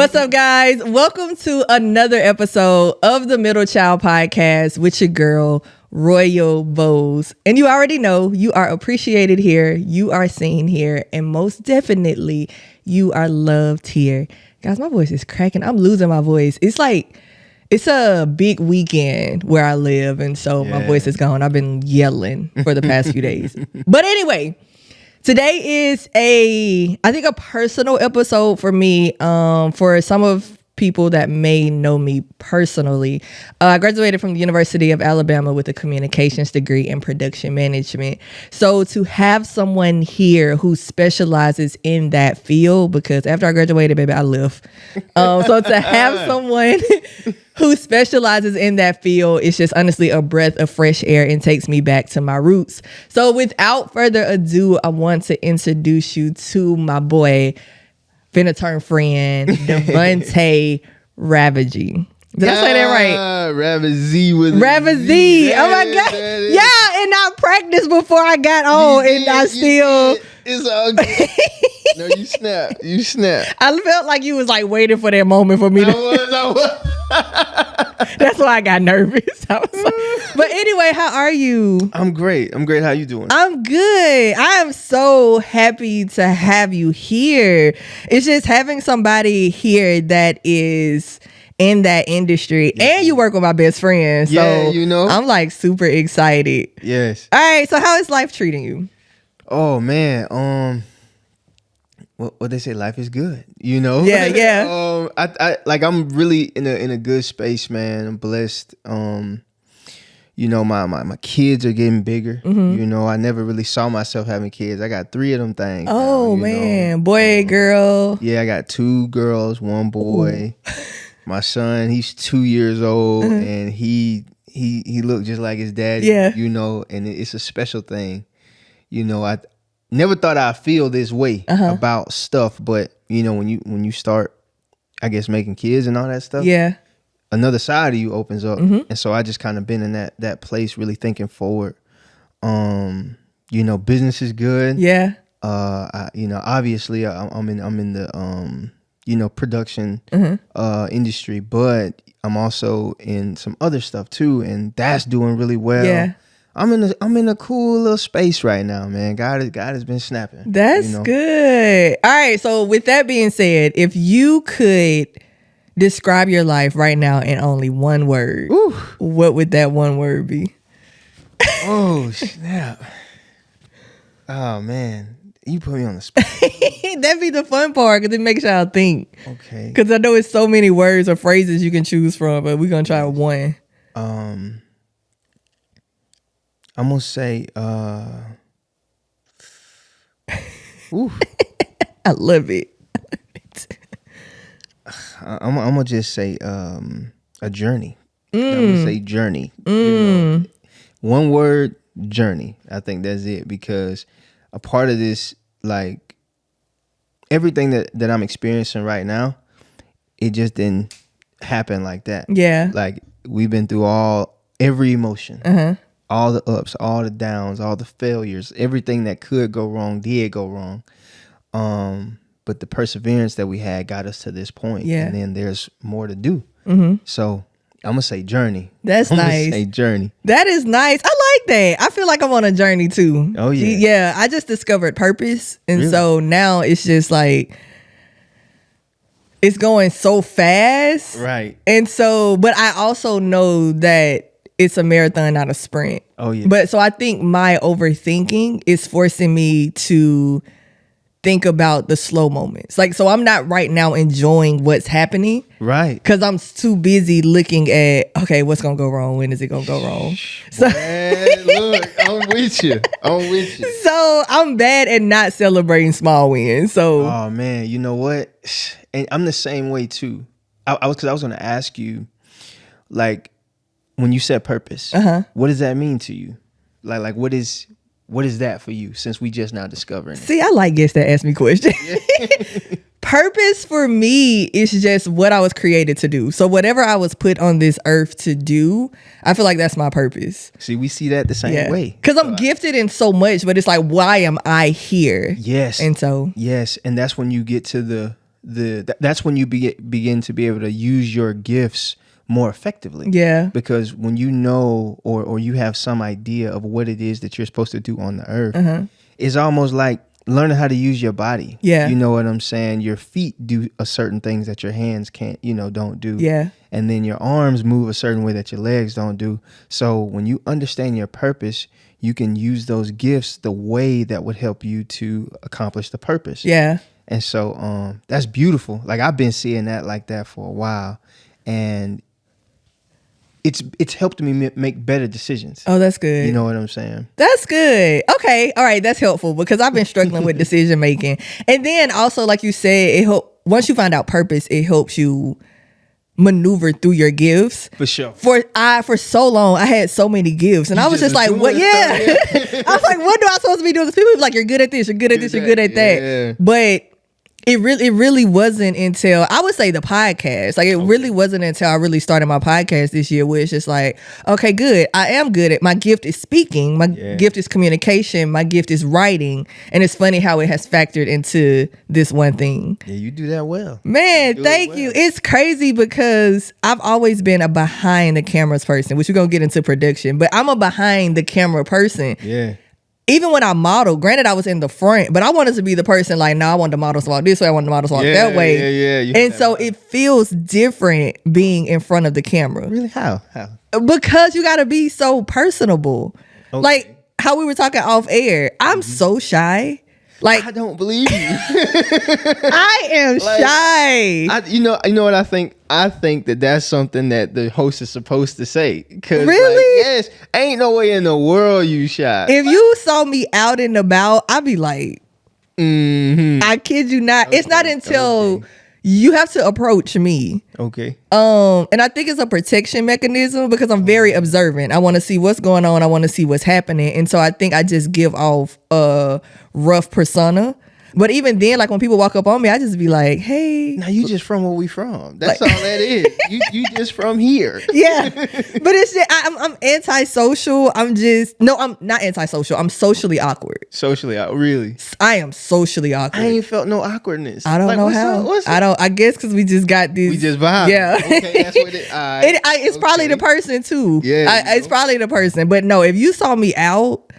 What's up, guys? Welcome to another episode of the Middle Child Podcast with your girl, Royal Bose. And you already know you are appreciated here, you are seen here, and most definitely you are loved here. Guys, my voice is cracking. I'm losing my voice. It's like, it's a big weekend where I live, and so my voice is gone. I've been yelling for the past few days. But anyway, today is I think a personal episode for me. For some of people that may know me personally, I graduated from the University of Alabama with a communications degree in production management. So to have someone here who specializes in that field, because after I graduated, baby, I left. So to have someone who specializes in that field is just honestly a breath of fresh air and takes me back to my roots. So without further ado, I want to introduce you to my boy, finna turn friend, Devonta Ravizee. Did I say that right? Ravizee with Ravizee. Oh my God. Yeah, and I practiced before I got on, and I still. It's all good. No, you snap. You snap. I felt like you was like waiting for that moment for me to. I was. That's why I got nervous. I was like, but anyway, how are you? I'm great. How you doing? I'm good. I am so happy to have you here. It's just having somebody here that is in that industry, and you work with my best friend. So yeah, you know, I'm like super excited. Yes. All right. So how is life treating you? Oh man. What they say, life is good, you know? Yeah. I'm really in a good space, man. I'm blessed. You know, my kids are getting bigger. Mm-hmm. You know, I never really saw myself having kids. I got 3 of them things. Oh now, man, boy, girl. Yeah, I got 2 girls, 1 boy. Ooh. My son, he's 2 years old, and he looked just like his daddy. Yeah. You know, and it's a special thing. You know, I never thought I'd feel this way about stuff, but you know, when you start, I guess, making kids and all that stuff, yeah, another side of you opens up, and so I just kind of been in that place, really thinking forward. You know, business is good. Yeah. You know, obviously, I'm in the you know, production industry, but I'm also in some other stuff too, and that's doing really well. Yeah. I'm in a cool little space right now, man. God has been snapping. That's good. All right. So with that being said, if you could describe your life right now in only one word, what would that one word be? Oh, snap. Oh, man. You put me on the spot. That'd be the fun part, because it makes y'all think. Okay. Because I know it's so many words or phrases you can choose from, but we're going to try one. I'm gonna say, ooh. I love it. I'm gonna just say, a journey. I'm gonna say journey. You know, one word, journey. I think that's it, because a part of this, like everything that I'm experiencing right now, it just didn't happen like that. Yeah. Like we've been through every emotion. All the ups, all the downs, all the failures, everything that could go wrong did go wrong. But the perseverance that we had got us to this point. Yeah. And then there's more to do. So I'm going to say journey. That's I'm nice. Gonna say journey. That is nice. I like that. I feel like I'm on a journey too. Oh, yeah. Yeah. I just discovered purpose. And really? So now it's just like, it's going so fast. Right. And so, but I also know that it's a marathon, not a sprint. Oh, yeah. But so I think my overthinking is forcing me to think about the slow moments. Like, so I'm not right now enjoying what's happening. Right. Because I'm too busy looking at, okay, what's going to go wrong? When is it going to go wrong? So, man, look, I'm with you. So I'm bad at not celebrating small wins. So, oh, man, you know what? And I'm the same way too. I was going to ask you, like, when you said purpose, what does that mean to you? Like what is that for you, since we just now discovering it? See, I like guests that ask me questions. Purpose for me is just what I was created to do. So whatever I was put on this earth to do, I feel like that's my purpose. See, we see that the same way. Because I'm gifted in so much, but it's like, why am I here? Yes. And so. Yes. And that's when you get to that's when you begin to be able to use your gifts more effectively. Yeah. Because when you know or you have some idea of what it is that you're supposed to do on the earth, it's almost like learning how to use your body. Yeah. You know what I'm saying? Your feet do a certain things that your hands can't, don't do. Yeah. And then your arms move a certain way that your legs don't do. So when you understand your purpose, you can use those gifts the way that would help you to accomplish the purpose. Yeah. And so that's beautiful. Like I've been seeing that like that for a while. And it's helped me make better decisions. Oh, that's good. You know what I'm saying? That's good. Okay. All right. That's helpful because I've been struggling with decision making. And then also, like you said, once you find out purpose, it helps you maneuver through your gifts. For sure. For so long, I had so many gifts. And I was just like, what? Yeah. I was like, what do I supposed to be doing? People be like, you're good at this, you're good at this, you're good at that. Yeah. But it really wasn't until I would say the podcast. Like it really wasn't until I really started my podcast this year where it's just like, okay, good. I am good at my gift is speaking. My gift is communication. My gift is writing. And it's funny how it has factored into this one thing. Yeah, you do that well. Man, thank you. It's crazy because I've always been a behind the cameras person, which we're going to get into production, but I'm a behind the camera person. Yeah. Even when I modeled, granted I was in the front, but I wanted to be the person like, no, I want the models to walk this way, I want the models to walk that way. Yeah. And so it feels different being in front of the camera. Really? How? Because you got to be so personable. Okay. Like how we were talking off air. I'm so shy. Like I don't believe you. I am shy. You know what I think? I think that's something that the host is supposed to say. Really? Yes. Ain't no way in the world you shy. If you saw me out and about, I'd be like, I kid you not. Okay, it's not until you have to approach me. Okay. And I think it's a protection mechanism because I'm very observant. I want to see what's going on. I want to see what's happening. And so I think I just give off a rough persona. But even then, like when people walk up on me, I just be like, hey. Now you just from where we from. That's all that is. You just from here. Yeah. But it's just, I'm antisocial. I'm not antisocial. I'm socially awkward. Socially, really? I am socially awkward. I ain't felt no awkwardness. I don't know how. I guess because we just got this. We just vibe. Yeah. Okay, that's what it. It's probably the person too. Yeah. It's probably the person. But no, if you saw me out,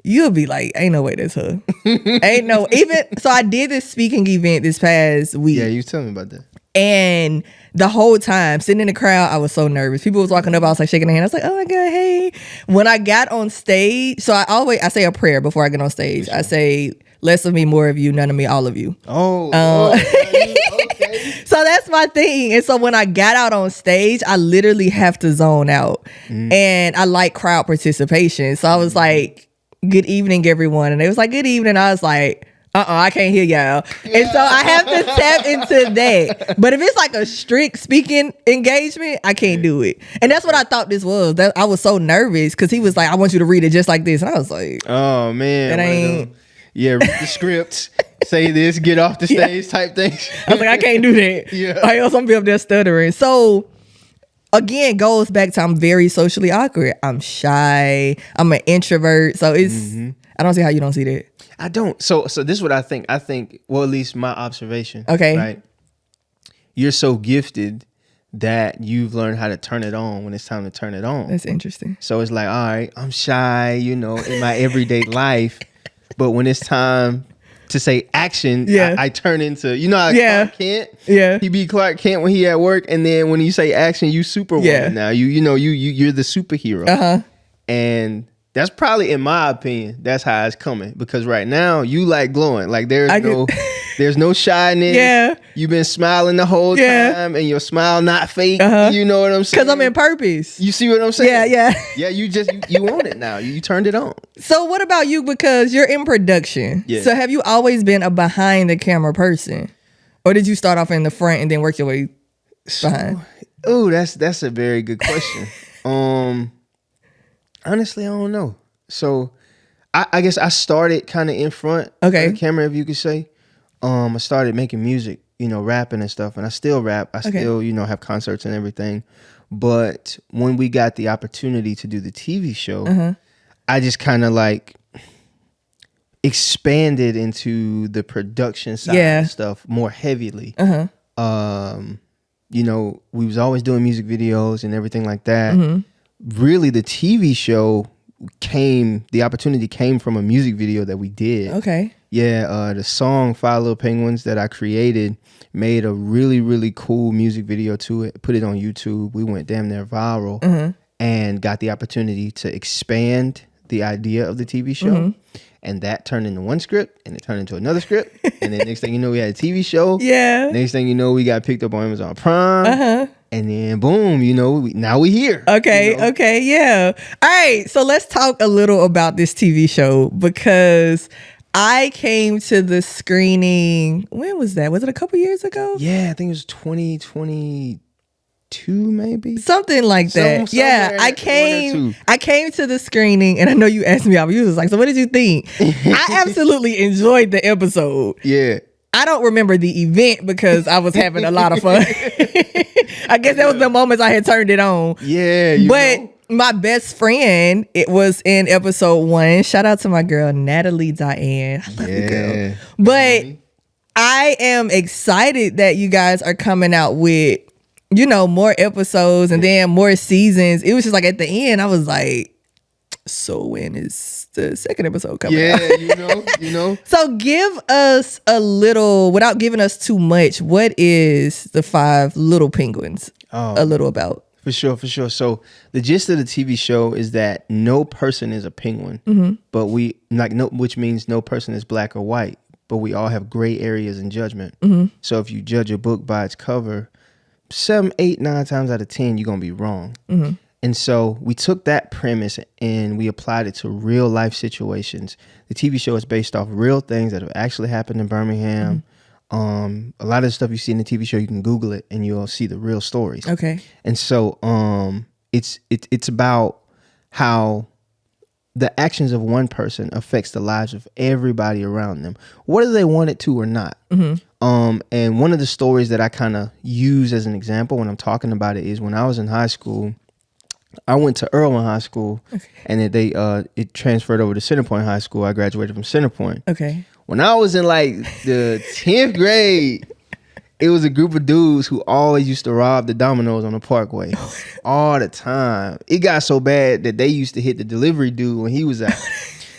you'll be like, ain't no way that's her. So I did this speaking event this past week. Yeah, you tell me about that. And the whole time sitting in the crowd, I was so nervous. People was walking up, I was like shaking their hand. I was like, oh my God, hey. When I got on stage, so I say a prayer before I get on stage. Sure. I say, less of me, more of you, none of me, all of you. Okay. So that's my thing. And so when I got out on stage, I literally have to zone out. And I like crowd participation. So I was like, good evening, everyone. And they was like, good evening. I was like, I can't hear y'all. Yeah. And so I have to tap into that. But if it's like a strict speaking engagement, I can't do it. And that's what I thought this was. I was so nervous because he was like, I want you to read it just like this. And I was like, oh, man. That ain't... read the script. Say this, get off the stage type things. I was like, I can't do that. Yeah. Or else I'm gonna be up there stuttering. So again, goes back to I'm very socially awkward. I'm shy. I'm an introvert. So it's I don't see how you don't see that. I don't. So this is what I think. I think, well, at least my observation. Okay. Right. You're so gifted that you've learned how to turn it on when it's time to turn it on. That's interesting. So it's like, all right, I'm shy, in my everyday life. But when it's time to say action, I turn into, Clark Kent. Yeah. He be Clark Kent when he at work, and then when you say action, you Superwoman now. You're the superhero. Uh-huh. And that's probably, in my opinion, that's how it's coming. Because right now you like glowing. Like there's no shyness. Yeah. You've been smiling the whole time, and your smile not fake. Uh-huh. You know what I'm saying? Because I'm in purpose. You see what I'm saying? Yeah. Yeah, you own it now. You turned it on. So what about you? Because you're in production. Yeah. So have you always been a behind the camera person? Or did you start off in the front and then work your way behind? Oh, that's a very good question. Honestly, I don't know. So I guess I started kind of in front of the camera, if you could say. I started making music, rapping and stuff, and I still rap. I still, have concerts and everything. But when we got the opportunity to do the TV show, I just kind of expanded into the production side of stuff more heavily. You know, we was always doing music videos and everything like that. Really, the TV show the opportunity came from a music video that we did. Okay. Yeah, the song Lil Penguins that I created made a really, really cool music video to it, put it on YouTube. We went damn near viral and got the opportunity to expand the idea of the TV show. And that turned into one script, and it turned into another script. And then next thing you know, we had a TV show. Yeah. Next thing you know, we got picked up on Amazon Prime. And then boom, you know, now we here. Okay, you know? okay, yeah. All right, so let's talk a little about this TV show, because I came to the screening. When was that? Was it a couple years ago? Yeah, I think it was 2022 maybe. Something like that. Yeah, I came to the screening, and I know you asked me out. You was like, so what did you think? I absolutely enjoyed the episode. Yeah. I don't remember the event because I was having a lot of fun. I guess that was the moments I had turned it on. Yeah. But my best friend, it was in episode 1. Shout out to my girl, Natalie Diane. I love you, girl. But I am excited that you guys are coming out with, you know, more episodes and then more seasons. It was just like at the end, I was like, so when is the second episode coming out? Yeah, you know. So give us a little, without giving us too much, what is the 5 Little Penguins a little about? For sure. So the gist of the TV show is that no person is a penguin, but which means no person is black or white, but we all have gray areas in judgment. So if you judge a book by its cover, 7, 8, 9 times out of 10, you're gonna be wrong. And so we took that premise and we applied it to real life situations. The TV show is based off real things that have actually happened in Birmingham. A lot of the stuff you see in the TV show, you can Google it and you'll see the real stories. Okay. And so it's about how the actions of one person affects the lives of everybody around them, whether they want it to or not. And one of the stories that I kind of use as an example when I'm talking about it is when I was in high school. I went to Irwin High School, and it transferred over to Centerpoint High School. I graduated from Centerpoint. Okay. When I was in like the 10th grade, it was a group of dudes who always used to rob the Domino's on the Parkway all the time. It got so bad that they used to hit the delivery dude when he was out.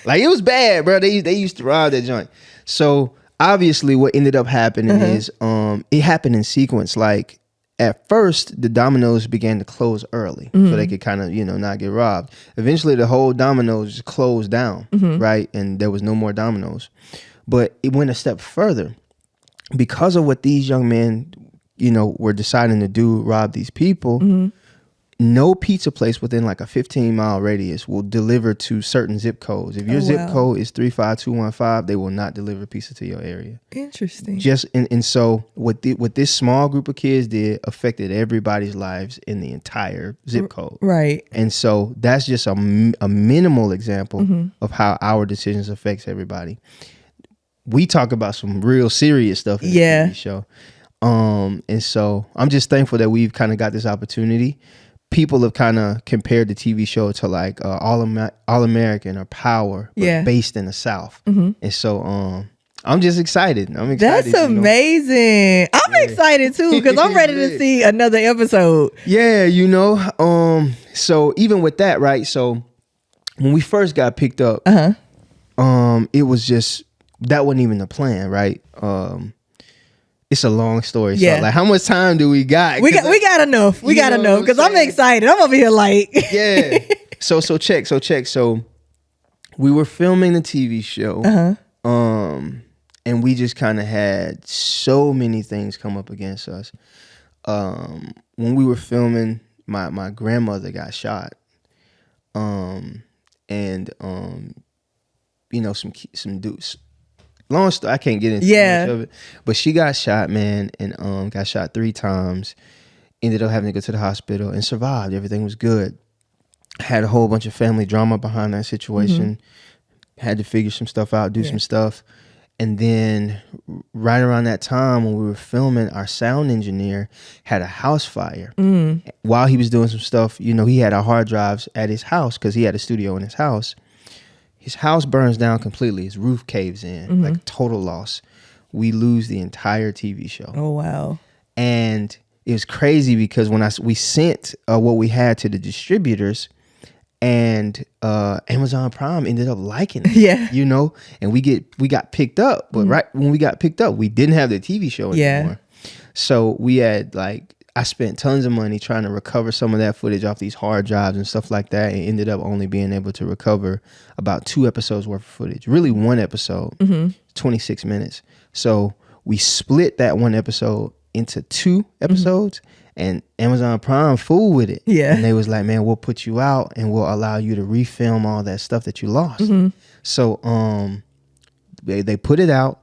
Like, it was bad, bro. They used to rob that joint. So obviously, what ended up happening is it happened in sequence. Like, at first, the Domino's began to close early so they could kind of, not get robbed. Eventually, the whole Domino's just closed down, right? And there was no more Domino's. But it went a step further. Because of what these young men, were deciding to do, rob these people, no pizza place within like a 15-mile radius will deliver to certain zip codes. If your zip code is 35215, they will not deliver pizza to your area. Interesting. And so what this small group of kids did affected everybody's lives in the entire zip code. Right. And so that's just a minimal example of how our decisions affects everybody. We talk about some real serious stuff in the TV show. And so I'm just thankful that we've kind of got this opportunity. People have kind of compared the TV show to like All American or Power, but based in the South. And so I'm just excited. That's amazing. I'm excited too because I'm ready to see another episode. Yeah, so even with that, right? So when we first got picked up, it was just that wasn't even the plan, right? It's a long story. Yeah. So like, how much time do we got? We got enough. We got enough because I'm excited. I'm over here like yeah. So check. So we were filming the TV show. And we just kind of had so many things come up against us. When we were filming, my grandmother got shot. Some dudes. Long story, I can't get into much of it, but she got shot, man, and got shot 3 times. Ended up having to go to the hospital and survived. Everything was good. Had a whole bunch of family drama behind that situation. Had to figure some stuff out, do some stuff. And then right around that time when we were filming, our sound engineer had a house fire. While he was doing some stuff, he had our hard drives at his house because he had a studio in his house. his house burns down completely. His roof caves in, like total loss. We lose the entire TV show. Oh, wow. And it was crazy because when we sent what we had to the distributors, and Amazon Prime ended up liking it. Yeah. You know, and we got picked up, but right when we got picked up, we didn't have the TV show anymore. So we had I spent tons of money trying to recover some of that footage off these hard drives and stuff like that, and ended up only being able to recover about 2 episodes worth of footage. Really, 1 episode, 26 minutes. So we split that 1 episode into 2 episodes, and Amazon Prime fooled with it. Yeah. And they was like, man, we'll put you out and we'll allow you to refilm all that stuff that you lost. So they put it out,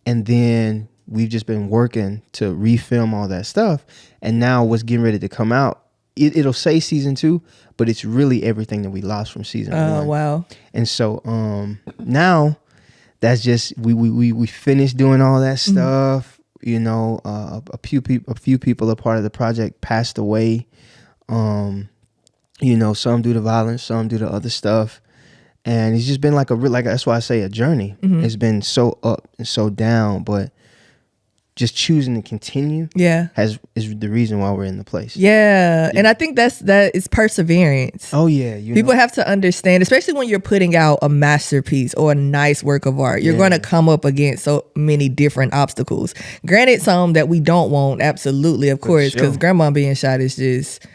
and then we've just been working to refilm all that stuff. And now what's getting ready to come out, it'll say season 2, but it's really everything that we lost from season 1. Oh, wow. And so now that's just we finished doing all that stuff. You know, a few people a part of the project passed away. You know, some due to violence, some due to other stuff. And it's just been like that's why I say a journey. It's been so up and so down, but just choosing to continue is the reason why we're in the place. And I think that is perseverance. Oh yeah, people have to understand, especially when you're putting out a masterpiece or a nice work of art, you're going to come up against so many different obstacles. Granted, some that we don't want, absolutely, of course, because grandma being shot is just,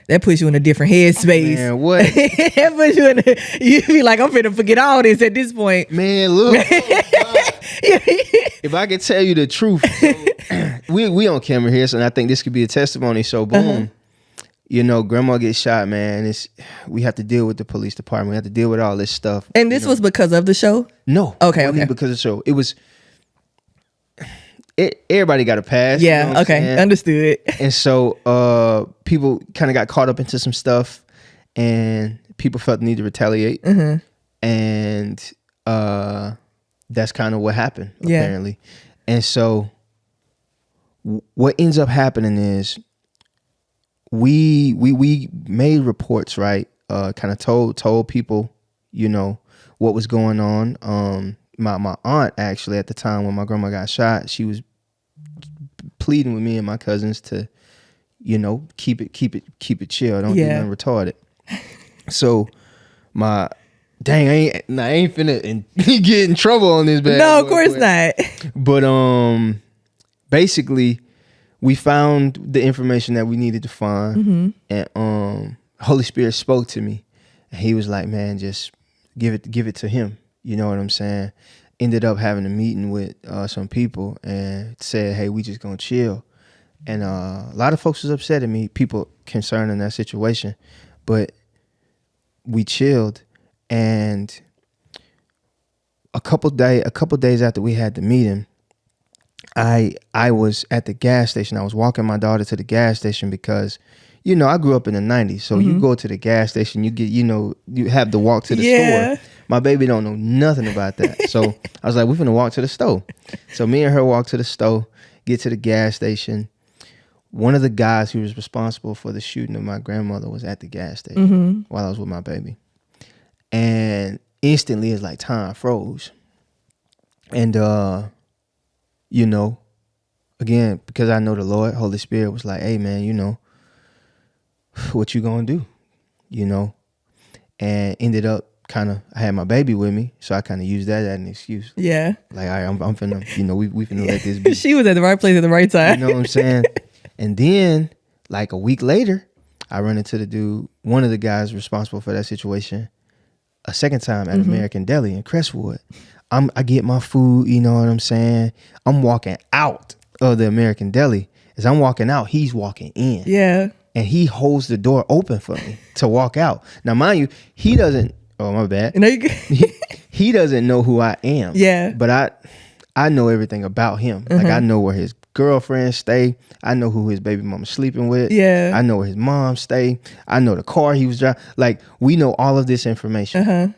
that puts you in a different headspace. Man, what? That puts you in you be like, I'm finna forget all this at this point. Man, look. If I could tell you the truth, we on camera here, so I think this could be a testimony. So boom, you know, grandma gets shot, man. We have to deal with the police department. We have to deal with all this stuff. And this was because of the show? No. Okay. Because of the show. It was, everybody got a pass. Yeah, you know okay. Understood. And so people kind of got caught up into some stuff, and people felt the need to retaliate. And that's kind of what happened, apparently. And so what ends up happening is we made reports, right? Kind of told people, you know, what was going on. My aunt, actually, at the time when my grandma got shot, she was pleading with me and my cousins to, you know, keep it chill. Don't do nothing retarded. So dang, I ain't finna get in trouble on this bad. No, of course not. But basically, we found the information that we needed to find, and Holy Spirit spoke to me, and He was like, "Man, just give it to Him." You know what I'm saying? Ended up having a meeting with some people and said, "Hey, we just gonna chill." And a lot of folks was upset at me, people concerned in that situation, but we chilled. And a couple days after we had the meeting, I was at the gas station. I was walking my daughter to the gas station because, you know, I grew up in the 90s. So you go to the gas station, you get, you know, you have to walk to the store. My baby don't know nothing about that. So I was like, we're finna walk to the store. So me and her walk to the store, get to the gas station. One of the guys who was responsible for the shooting of my grandmother was at the gas station while I was with my baby. And instantly it's like time froze. And, you know, again, because I know the Lord, Holy Spirit was like, hey, man, you know, what you gonna do? You know? And ended up I had my baby with me, so I kind of used that as an excuse. Yeah. Like, all right, I'm finna, you know, we finna let this be. She was at the right place at the right time. You know what I'm saying? And then, like a week later, I run into one of the guys responsible for that situation, a second time at American Deli in Crestwood. I get my food, you know what I'm saying? I'm walking out of the American Deli. As I'm walking out, he's walking in. Yeah. And he holds the door open for me to walk out. Now, mind you, he doesn't, oh, my bad. No, he doesn't know who I am. Yeah. But I know everything about him. Like, I know where his girlfriends stay. I know who his baby mama's sleeping with. Yeah. I know where his mom stay. I know the car he was driving. Like, we know all of this information.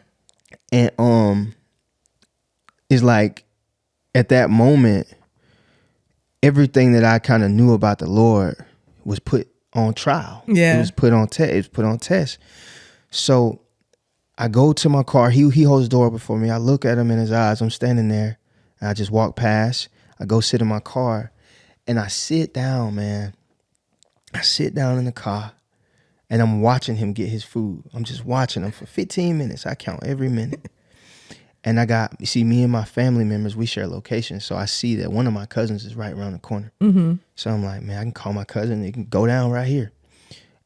And it's like, at that moment, everything that I kind of knew about the Lord was put on trial. Yeah. It was put on test. So I go to my car. He holds the door open for me. I look at him in his eyes. I'm standing there. And I just walk past. I go sit in my car. And I sit down, man. I sit down in the car. And I'm watching him get his food. I'm just watching him for 15 minutes. I count every minute. And you see, me and my family members, we share locations. So I see that one of my cousins is right around the corner. Mm-hmm. So I'm like, man, I can call my cousin. They can go down right here.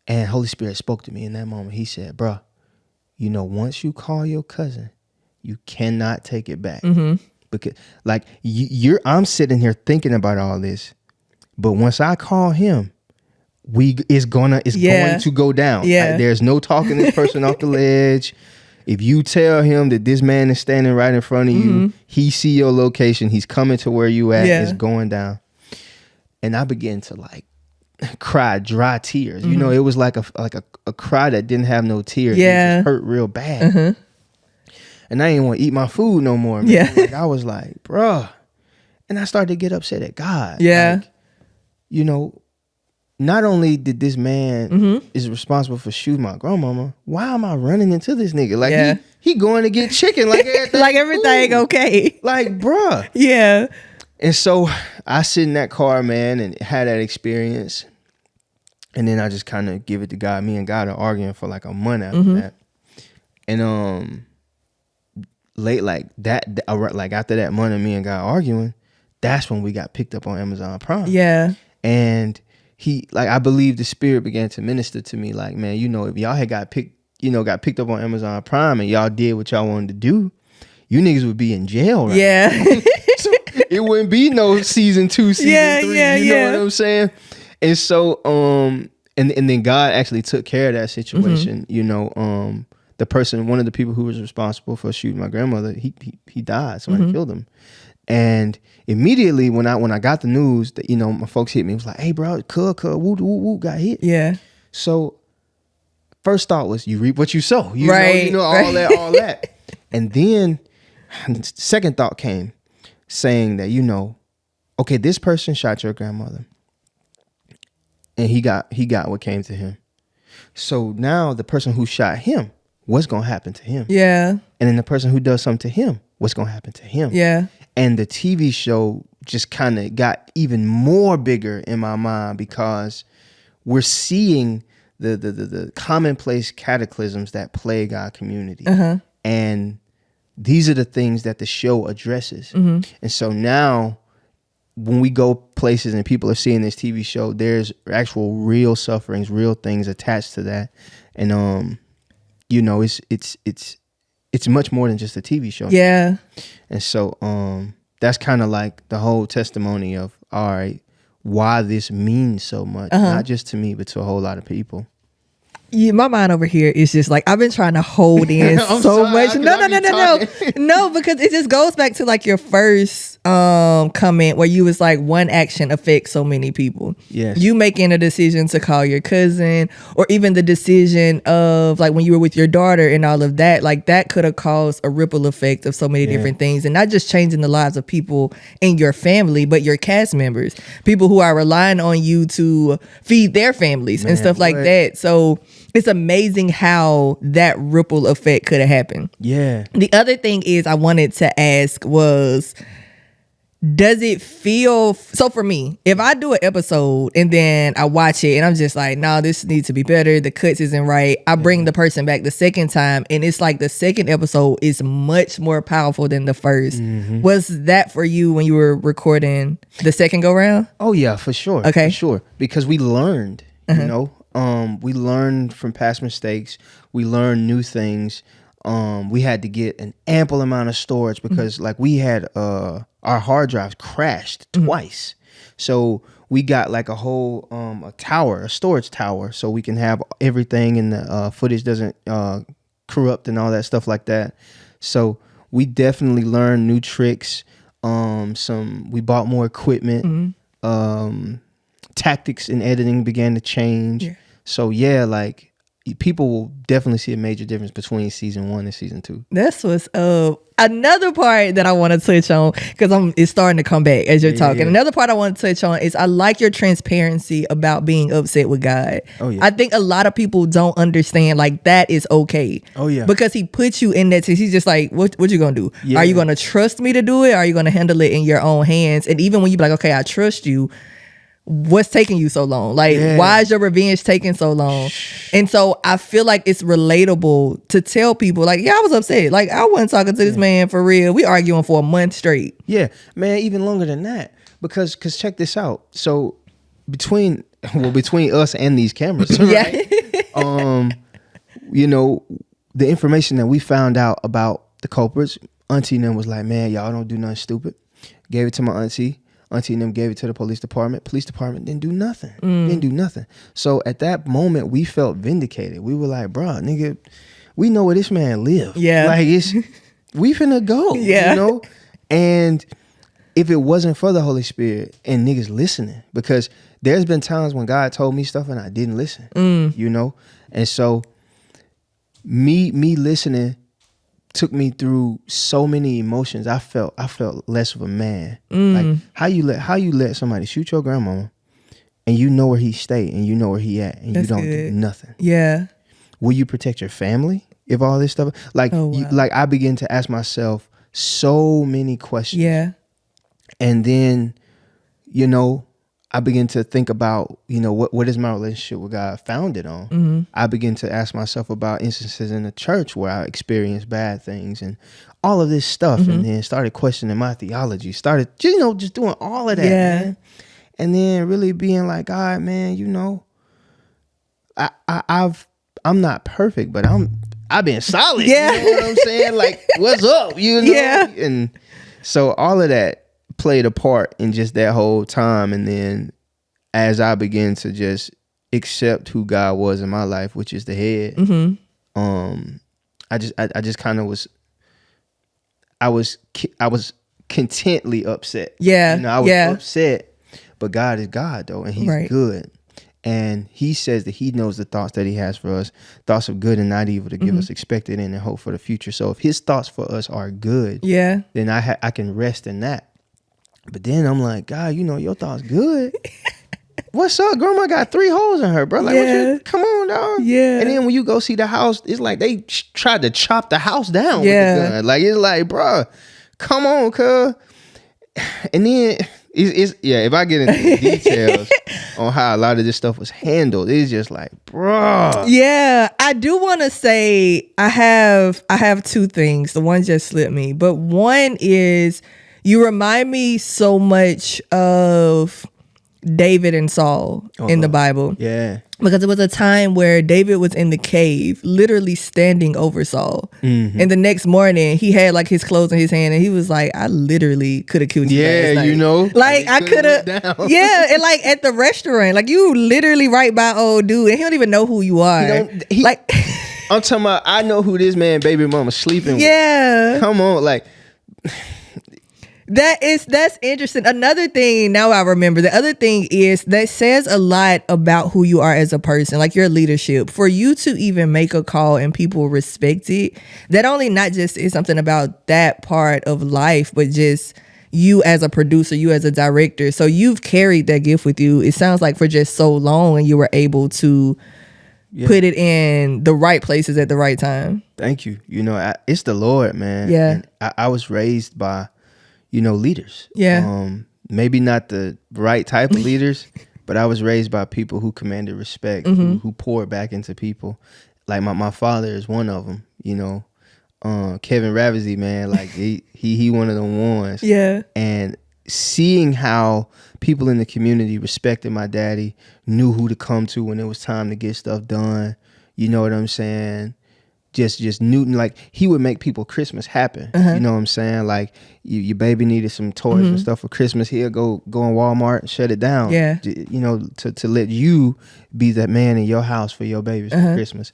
And Holy Spirit spoke to me in that moment. He said, bruh, once you call your cousin, you cannot take it back. Mm-hmm. Because like I'm sitting here thinking about all this, but once I call him, it's going to go down. Yeah. There's no talking this person off the ledge. If you tell him that this man is standing right in front of you, he see your location, he's coming to where you at, it's going down. And I began to like cry dry tears. It was like a cry that didn't have no tears. Yeah. It just hurt real bad. And I didn't want to eat my food no more, man. Yeah. Like, I was like, bruh. And I started to get upset at God. Yeah. Like, not only did this man is responsible for shooting my grandmama, why am I running into this nigga? Like he going to get chicken like everything. Like everything okay. Like, bruh. Yeah. And so I sit in that car, man, and had that experience. And then I just kind of give it to God. Me and God are arguing for like a month after that. And late like after that month of me and God arguing, that's when we got picked up on Amazon Prime. Yeah. And I believe the Spirit began to minister to me like, man, if y'all had got picked up on Amazon Prime and y'all did what y'all wanted to do, you niggas would be in jail right now. So it wouldn't be no season 2, season 3. You know what I'm saying? And so, and then God actually took care of that situation. One of the people who was responsible for shooting my grandmother, he died. Somebody killed him. And immediately when I got the news that, my folks hit me, it was like, hey bro, woo, got hit. Yeah. So first thought was, you reap what you sow. All that. And then second thought came saying that, okay, this person shot your grandmother and he got what came to him. So now the person who shot him, what's going to happen to him? Yeah. And then the person who does something to him, what's going to happen to him? Yeah. And the TV show just kind of got even more bigger in my mind because we're seeing the commonplace cataclysms that plague our community. And these are the things that the show addresses. And so now when we go places and people are seeing this TV show, there's actual real sufferings, real things attached to that. And it's much more than just a TV show. Yeah. And so that's kind of like the whole testimony of, all right, why this means so much, not just to me, but to a whole lot of people. Yeah, my mind over here is just like, I've been trying to hold in so sorry, much. No, because it just goes back to like your first comment where you was like, one action affects so many people. Yes. You making a decision to call your cousin, or even the decision of like when you were with your daughter and all of that, like that could have caused a ripple effect of so many different things, and not just changing the lives of people in your family, but your cast members, people who are relying on you to feed their families and stuff like that. So it's amazing how that ripple effect could have happened. Yeah. The other thing is I wanted to ask was, does it feel, so for me, if I do an episode and then I watch it and I'm just like, no, this needs to be better, the cuts isn't right, I bring the person back the second time and it's like the second episode is much more powerful than the first. Was that for you when you were recording the second go round? Oh yeah, for sure. Okay. For sure. Because we learned, we learned from past mistakes. We learned new things. We had to get an ample amount of storage because like we had our hard drives crashed twice. So we got like a whole a storage tower, so we can have everything and the footage doesn't corrupt and all that stuff like that. So we definitely learned new tricks. We bought more equipment. Tactics in editing began to change. So yeah, like, people will definitely see a major difference between season 1 and season 2. That's what's up. Another part that I want to touch on, because it's starting to come back as you're talking. Yeah. Another part I want to touch on is I like your transparency about being upset with God. Oh, yeah. I think a lot of people don't understand like that is okay. Oh, yeah. Because he puts you in that. He's just like, what you gonna do? Yeah. Are you gonna trust me to do it? Or are you gonna handle it in your own hands? And even when you be like, okay, I trust you, what's taking you so long? Like, why is your revenge taking so long? And so I feel like it's relatable to tell people, like, yeah, I was upset. Like, I wasn't talking to this man for real. We arguing for a month straight. Yeah, man, even longer than that. Because check this out. So between us and these cameras, right? You know, the information that we found out about the culprits, Auntie and them was like, man, y'all don't do nothing stupid. Gave it to my auntie. Auntie and them gave it to the police department. Police department didn't do nothing. Didn't do nothing. So at that moment, we felt vindicated. We were like, bro, nigga, we know where this man live. Yeah. Like, we finna go. Yeah. You know? And if it wasn't for the Holy Spirit and niggas listening, because there's been times when God told me stuff and I didn't listen. You know? And so me listening took me through so many emotions. I felt less of a man. Like how you let somebody shoot your grandmama and you know where he stay and you know where he at and you don't do nothing. Yeah. Will you protect your family if all this stuff? Like like I begin to ask myself so many questions. Yeah. And then, you know, I begin to think about, you know, what is my relationship with God founded on? I begin to ask myself about instances in the church where I experienced bad things and all of this stuff. And then started questioning my theology, started, you know, just doing all of that, man. And then really being like, God, man, you know, I'm not perfect, but I've been solid. Yeah. You know what I'm saying? Like, what's up? You know? Yeah. And so all of that played a part in just that whole time. And then as I began to just accept who God was in my life, which is the head, I just kind of I was contently upset. Yeah. You know, I was upset, but God is God though, and he's good. And he says that he knows the thoughts that he has for us, thoughts of good and not evil, to give us expected end and hope for the future. So if his thoughts for us are good, then I can rest in that. But then I'm like, God, you know, your thoughts good. What's up? Grandma got 3 holes in her, bro. Like, come on, dog. Yeah. And then when you go see the house, it's like they tried to chop the house down with the gun. Like, it's like, bro, come on, cuz. And then if I get into the details on how a lot of this stuff was handled, it's just like, bro. Yeah, I do want to say I have 2 things. The one just slipped me, but one is you remind me so much of David and Saul in the Bible. Yeah. Because it was a time where David was in the cave, literally standing over Saul. And the next morning, he had like his clothes in his hand, and he was like, I literally could have killed you last night. You know? Like, I could have. Yeah, and like at the restaurant, like you literally right by old dude, and he don't even know who you are. Like, I'm talking about, I know who this man baby mama sleeping with. Yeah. Come on, like... That's interesting. Another thing, now I remember, the other thing is that says a lot about who you are as a person, like your leadership. For you to even make a call and people respect it, that only not just is something about that part of life, but just you as a producer, you as a director. So you've carried that gift with you, it sounds like, for just so long, and you were able to put it in the right places at the right time. Thank you. You know, it's the Lord, man. Yeah. And I was raised by, you know, leaders. Yeah. Maybe not the right type of leaders, but I was raised by people who commanded respect, who poured back into people. Like my father is one of them, you know. Kevin Ravizee, man, like he one of them ones. Yeah. And seeing how people in the community respected my daddy, knew who to come to when it was time to get stuff done. You know what I'm saying? Just Newton, like he would make people Christmas happen. You know what I'm saying? Like your baby needed some toys and stuff for Christmas. He'll go in Walmart and shut it down. Yeah. You know, to let you be that man in your house for your babies for Christmas.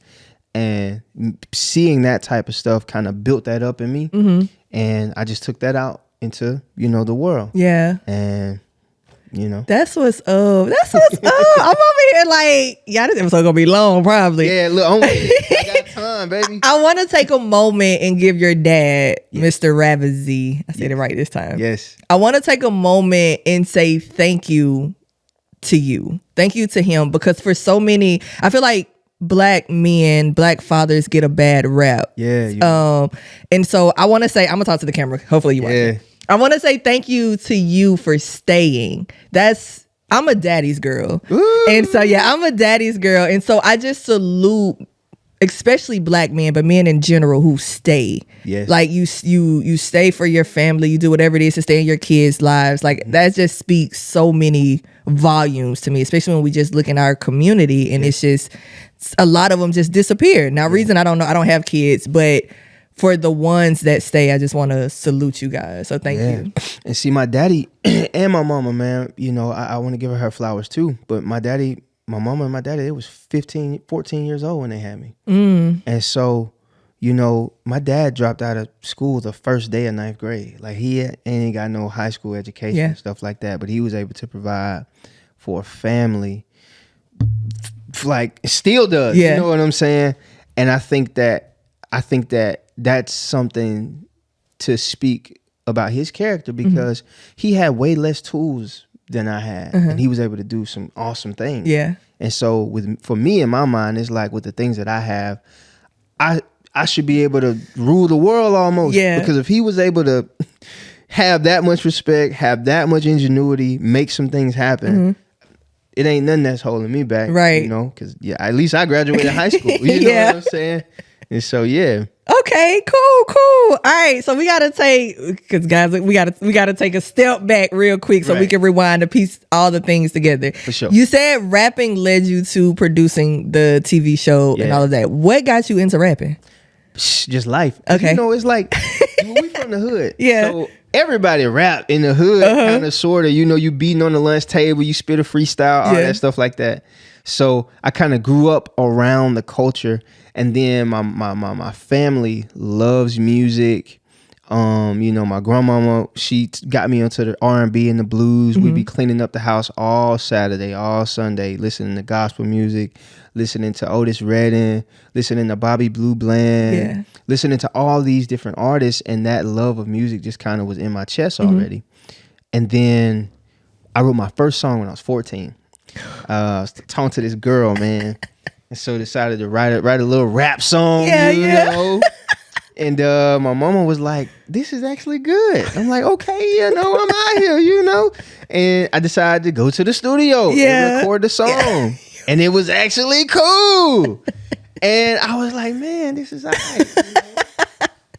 And seeing that type of stuff kind of built that up in me. And I just took that out into, you know, the world. Yeah. And you know. That's what's up. I'm over here like, yeah, this episode gonna be long, probably. Yeah, look, I got time, baby. I want to take a moment and give your dad, Mr. Ravizee. I said it right this time. Yes. I want to take a moment and say thank you to you. Thank you to him, because for so many, I feel like Black men, Black fathers get a bad rap. Yeah. And so I want to say, I'm gonna talk to the camera. Hopefully you watch it. I want to say thank you to you for staying. I'm a daddy's girl. Ooh. And so, yeah, I'm a daddy's girl. And so I just salute, especially Black men, but men in general who stay. Yes. Like you stay for your family. You do whatever it is to stay in your kids' lives. Like that just speaks so many volumes to me, especially when we just look in our community and it's just, a lot of them just disappear. Now, reason I don't know, I don't have kids, but for the ones that stay, I just want to salute you guys. So thank you. And see, my daddy and my mama, man, you know, I want to give her flowers too. But my mama and my daddy, they was 14 years old when they had me. And so, you know, my dad dropped out of school the first day of 9th grade. Like he ain't got no high school education and stuff like that. But he was able to provide for a family, like still does. You know what I'm saying? And I think that that's something to speak about his character, because he had way less tools than I had, and he was able to do some awesome things. Yeah. And so for me, in my mind, it's like with the things that I have, I should be able to rule the world almost. Yeah. Because if he was able to have that much respect, have that much ingenuity, make some things happen, it ain't nothing that's holding me back. Right. You know, because at least I graduated high school. You know what I'm saying? And so, Okay, cool. All right, so we gotta take, because guys, we gotta take a step back real quick so we can rewind to piece all the things together. For sure. You said rapping led you to producing the TV show and all of that. What got you into rapping? Just life. Okay. You know, it's like, we from the hood. Yeah. So everybody rap in the hood, kind of, sort of. You know, you beating on the lunch table, you spit a freestyle, all that stuff like that. So I kind of grew up around the culture. And then my family loves music. You know, my grandmama, she got me into the R&B and the blues. We'd be cleaning up the house all Saturday, all Sunday, listening to gospel music, listening to Otis Redding, listening to Bobby Blue Bland, listening to all these different artists. And that love of music just kind of was in my chest already. And then I wrote my first song when I was 14. I was talking to this girl, man. And so decided to write a little rap song, you know. And my mama was like, "This is actually good." I'm like, "Okay, you know, I'm out here, you know." And I decided to go to the studio and record the song. And it was actually cool. And I was like, "Man, this is all right. You know?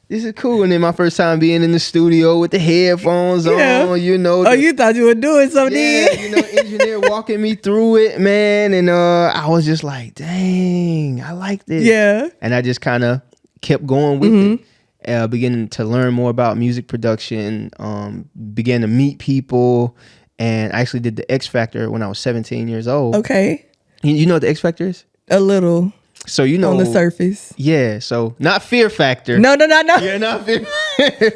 This is cool." And then my first time being in the studio with the headphones on, you know. You thought you were doing something. Yeah, you know, engineer walking me through it, man. And I was just like, dang, I like this. Yeah. And I just kind of kept going with it. Beginning to learn more about music production, began to meet people, and I actually did the X Factor when I was 17 years old. Okay. You know what the X Factor is? A little. So, you know, on the surface. Yeah. So not Fear Factor. No. Yeah, not Fear.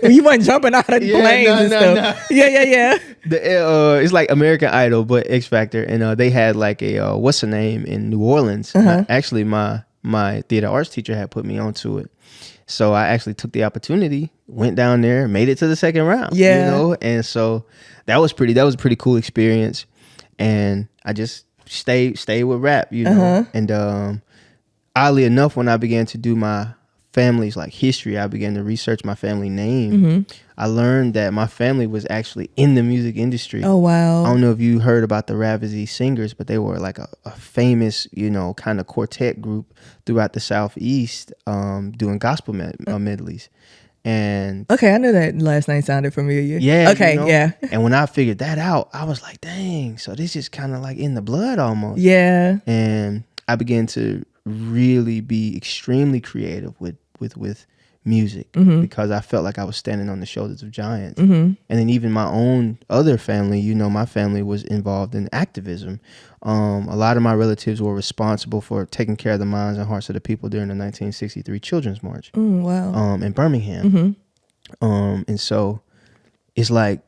You weren't jumping out of planes and stuff. Yeah. It's like American Idol, but X Factor. And they had like a, what's the name, in New Orleans. Actually, my theater arts teacher had put me onto it. So I actually took the opportunity, went down there, made it to the second round. Yeah. You know? And so that was a pretty cool experience. And I just stayed with rap, you know. And oddly enough, when I began to do my family's like history, I began to research my family name. I learned that my family was actually in the music industry. Oh, wow. I don't know if you heard about the Ravizee Singers, but they were like a famous, you know, kind of quartet group throughout the Southeast, doing gospel medleys. And okay, I knew that last name sounded familiar. Yeah. Okay, you know? yeah. And when I figured that out, I was like, dang, so this is kind of like in the blood almost. Yeah. And I began to really be extremely creative with music, because I felt like I was standing on the shoulders of giants. And then even my own other family, you know, my family was involved in activism. A lot of my relatives were responsible for taking care of the minds and hearts of the people during the 1963 Children's March. Wow. In Birmingham. And so it's like,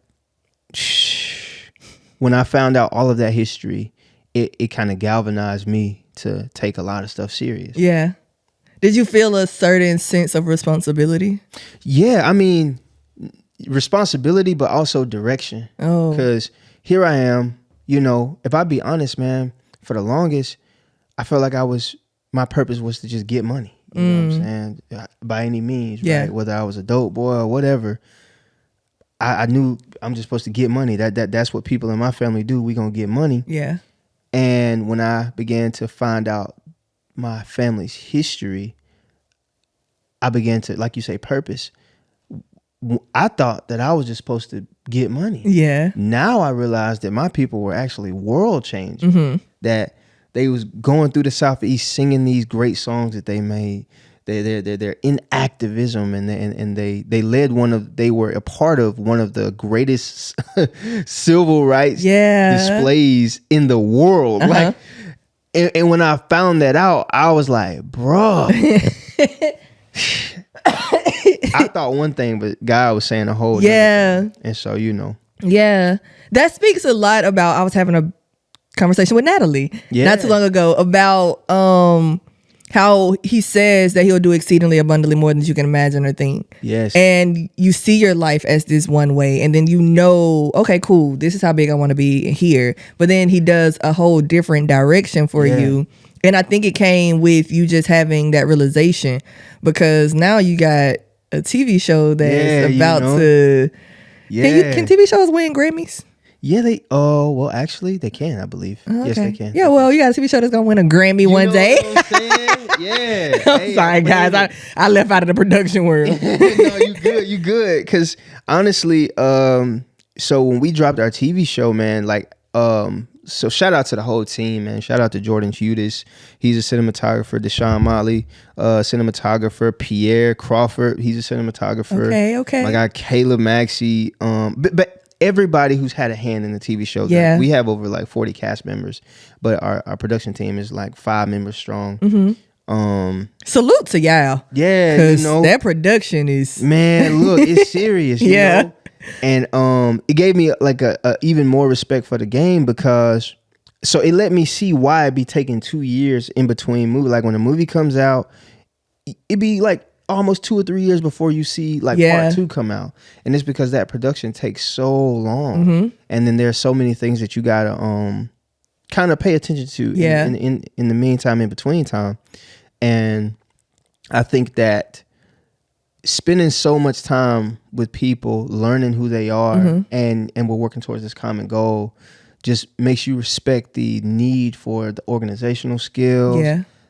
when I found out all of that history, it kind of galvanized me to take a lot of stuff serious. Yeah. Did you feel a certain sense of responsibility? Yeah, I mean, responsibility, but also direction. Oh. Because here I am, if I be honest, man, for the longest, I felt like my purpose was to just get money. You know what I'm saying? By any means, right? Whether I was a dope boy or whatever, I knew I'm just supposed to get money. That's what people in my family do. We gonna get money. Yeah. And when I began to find out my family's history, I began to, like you say, purpose. I thought that I was just supposed to get money. Yeah. Now I realized that my people were actually world changing. That they was going through the Southeast singing these great songs that they made. They're in activism, and they were a part of one of the greatest civil rights displays in the world. Like, and when I found that out, I was like, bro. I thought one thing, but God was saying a whole other thing. And so, Yeah. That speaks a lot about, I was having a conversation with Natalie not too long ago about how he says that he'll do exceedingly abundantly more than you can imagine or think. Yes. And you see your life as this one way, and then okay, cool, this is how big I want to be here. But then he does a whole different direction for you. And I think it came with you just having that realization, because now you got a TV show that's about to... Yeah. Can TV shows win Grammys? Yeah, actually, they can, I believe. Okay. Yes, they can. Yeah, well, you got a TV show that's going to win a Grammy one day. What I'm saying? Yeah. I'm sorry, guys. I left out of the production world. No, you good. Because honestly, so when we dropped our TV show, man, so shout out to the whole team, man. Shout out to Jordan Hudis. He's a cinematographer. Deshaun Motley, cinematographer. Pierre Crawford, he's a cinematographer. Okay. My guy Caleb Maxey. But everybody who's had a hand in the TV show. Yeah. We have over 40 cast members, but our production team is 5 members strong. Salute to y'all. Yeah, because that production is, man. Look, it's serious. You know? And it gave me a even more respect for the game, because so it let me see why it be taking 2 years in between movie. Like when a movie comes out, it be almost 2 or 3 years before you see part 2 come out, and it's because that production takes so long. And then there's so many things that you gotta kind of pay attention to in the meantime, in between time. And I think that spending so much time with people, learning who they are, and we're working towards this common goal, just makes you respect the need for the organizational skills,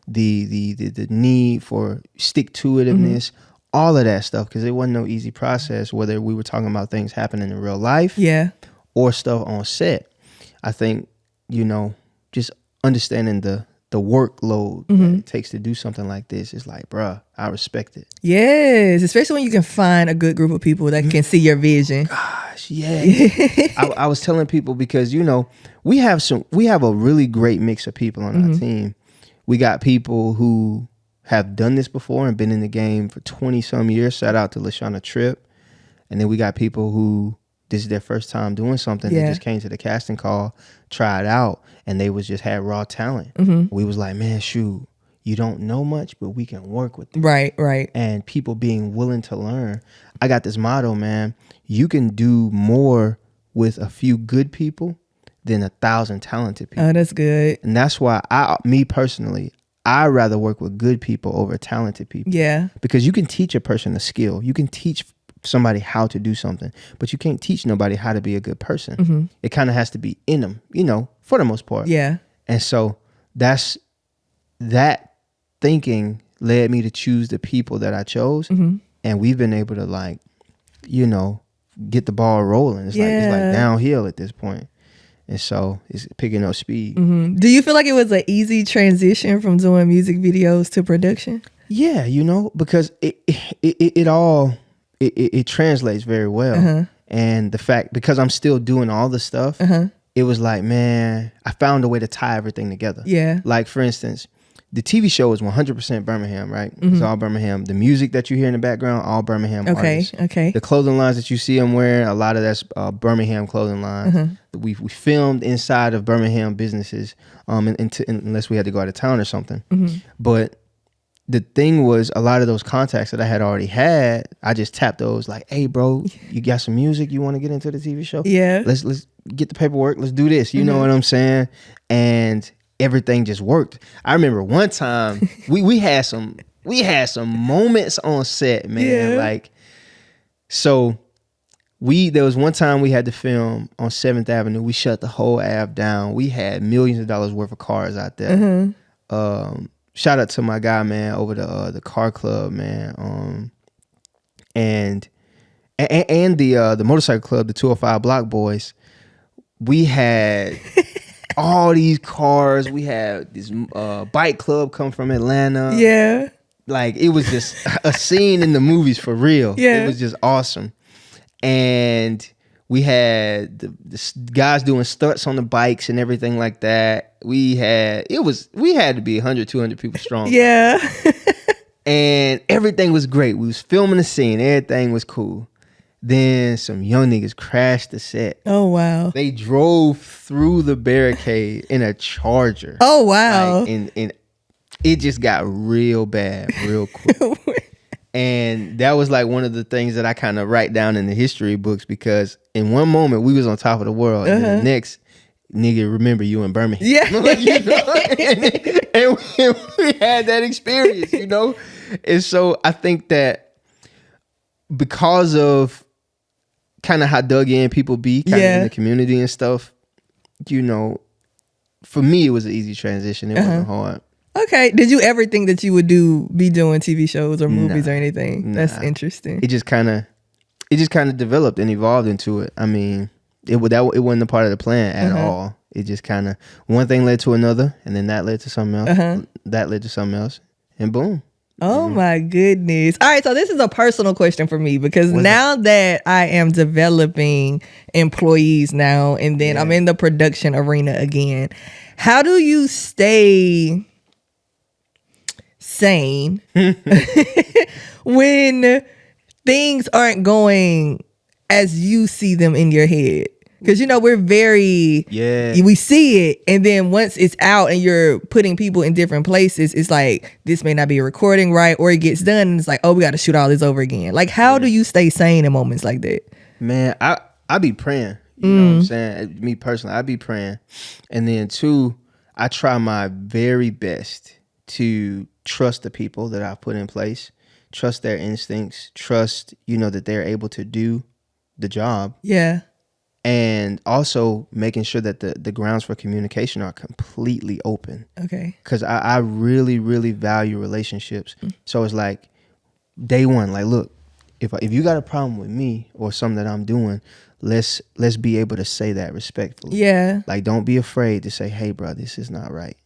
the need for stick-to-itiveness, all of that stuff, because it wasn't no easy process, whether we were talking about things happening in real life or stuff on set. I think, just understanding the workload that it takes to do something like this is bruh, I respect it. Yes, especially when you can find a good group of people that can see your vision. Gosh, yes. I was telling people, because we have a really great mix of people on our team. We got people who have done this before and been in the game for 20 some years. Shout out to LaShawna Tripp. And then we got people who this is their first time doing something. They just came to the casting call, tried out, and they had raw talent. We was like, man, shoot, you don't know much, but we can work with it. Right. And people being willing to learn. I got this motto, man. You can do more with a few good people than 1,000 talented people. Oh, that's good. And that's why me personally, I rather work with good people over talented people. Yeah. Because you can teach a person a skill. You can teach somebody how to do something, but you can't teach nobody how to be a good person. It kind of has to be in them, for the most part. Yeah. And so that thinking led me to choose the people that I chose. And we've been able to get the ball rolling. It's like downhill at this point. And so it's picking up speed. Do you feel like it was an easy transition from doing music videos to production? Yeah, because it all translates very well. And the fact, because I'm still doing all the stuff, it was like, man, I found a way to tie everything together. Yeah. Like, for instance, the TV show is 100% Birmingham, right? It's all Birmingham. The music that you hear in the background, all Birmingham artists. Okay. The clothing lines that you see them wearing, a lot of that's Birmingham clothing lines. We filmed inside of Birmingham businesses, unless we had to go out of town or something. But the thing was, a lot of those contacts that I had already had, I just tapped those like, hey, bro, you got some music? You want to get into the TV show? Yeah. Let's get the paperwork. Let's do this. You know what I'm saying? And everything just worked. I remember one time we had some moments on set, man. Yeah. Like, so there was one time we had to film on 7th Avenue. We shut the whole Ave down. We had millions of dollars worth of cars out there. Shout out to my guy, man, over the car club, man. And the motorcycle club, the 205 Block Boys. We had all these cars. We had this bike club come from Atlanta. Yeah. Like, it was just a scene in the movies for real. Yeah. It was just awesome. And we had the guys doing stunts on the bikes and everything like that. We had to be 100, 200 people strong. Yeah. And everything was great. We was filming the scene. Everything was cool. Then some young niggas crashed the set. Oh, wow. They drove through the barricade in a Charger. Oh, wow. Like, and it just got real bad real quick. And that was like one of the things that I kind of write down in the history books, because in one moment we was on top of the world, and then the next, nigga, remember you in Birmingham. Yeah. You know? and we had that experience, you know? And so I think that because of kind of how dug in people be kind of in the community and stuff, you know, for me, it was an easy transition. It wasn't hard. Okay. Did you ever think that you would be doing TV shows or movies or anything? That's interesting. It just kind of developed and evolved into it. I mean, it wasn't a part of the plan at all. It just kind of, one thing led to another, and then that led to something else. That led to something else, and boom. Oh my goodness. All right, so this is a personal question for me, because now that I am developing employees now, and then I'm in the production arena again, how do you stay sane when things aren't going as you see them in your head? Because, you know, we're very, we see it. And then once it's out and you're putting people in different places, it's like, this may not be a recording, right? Or it gets done and it's like, oh, we got to shoot all this over again. Like, how do you stay sane in moments like that? Man, I be praying. You know what I'm saying? Me personally, I be praying. And then two, I try my very best to trust the people that I've put in place, trust their instincts, trust, you know, that they're able to do the job. Yeah. And also making sure that the grounds for communication are completely open. Okay. Because I really, really value relationships. So it's like, day one, like, look, if you got a problem with me or something that I'm doing, let's be able to say that respectfully. Yeah. Like, don't be afraid to say, hey, bro, this is not right.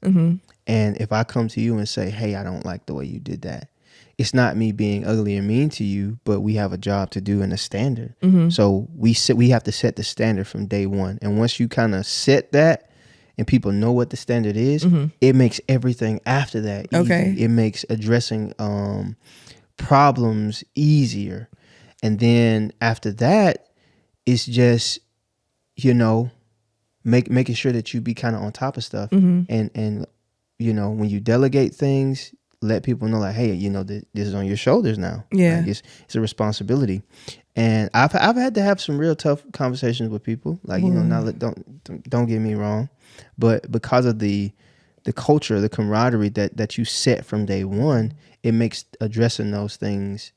And if I come to you and say, hey, I don't like the way you did that, it's not me being ugly and mean to you, but we have a job to do and a standard. So we have to set the standard from day one. And once you kind of set that and people know what the standard is, it makes everything after that easy. Okay. It makes addressing problems easier. And then after that, it's just, you know, making sure that you be kind of on top of stuff. And you know, when you delegate things, let people know, like, hey, you know, this is on your shoulders now. Yeah. Like, it's a responsibility. And I've had to have some real tough conversations with people. Like, you know, don't get me wrong, but because of the culture, the camaraderie that you set from day one, it makes addressing those things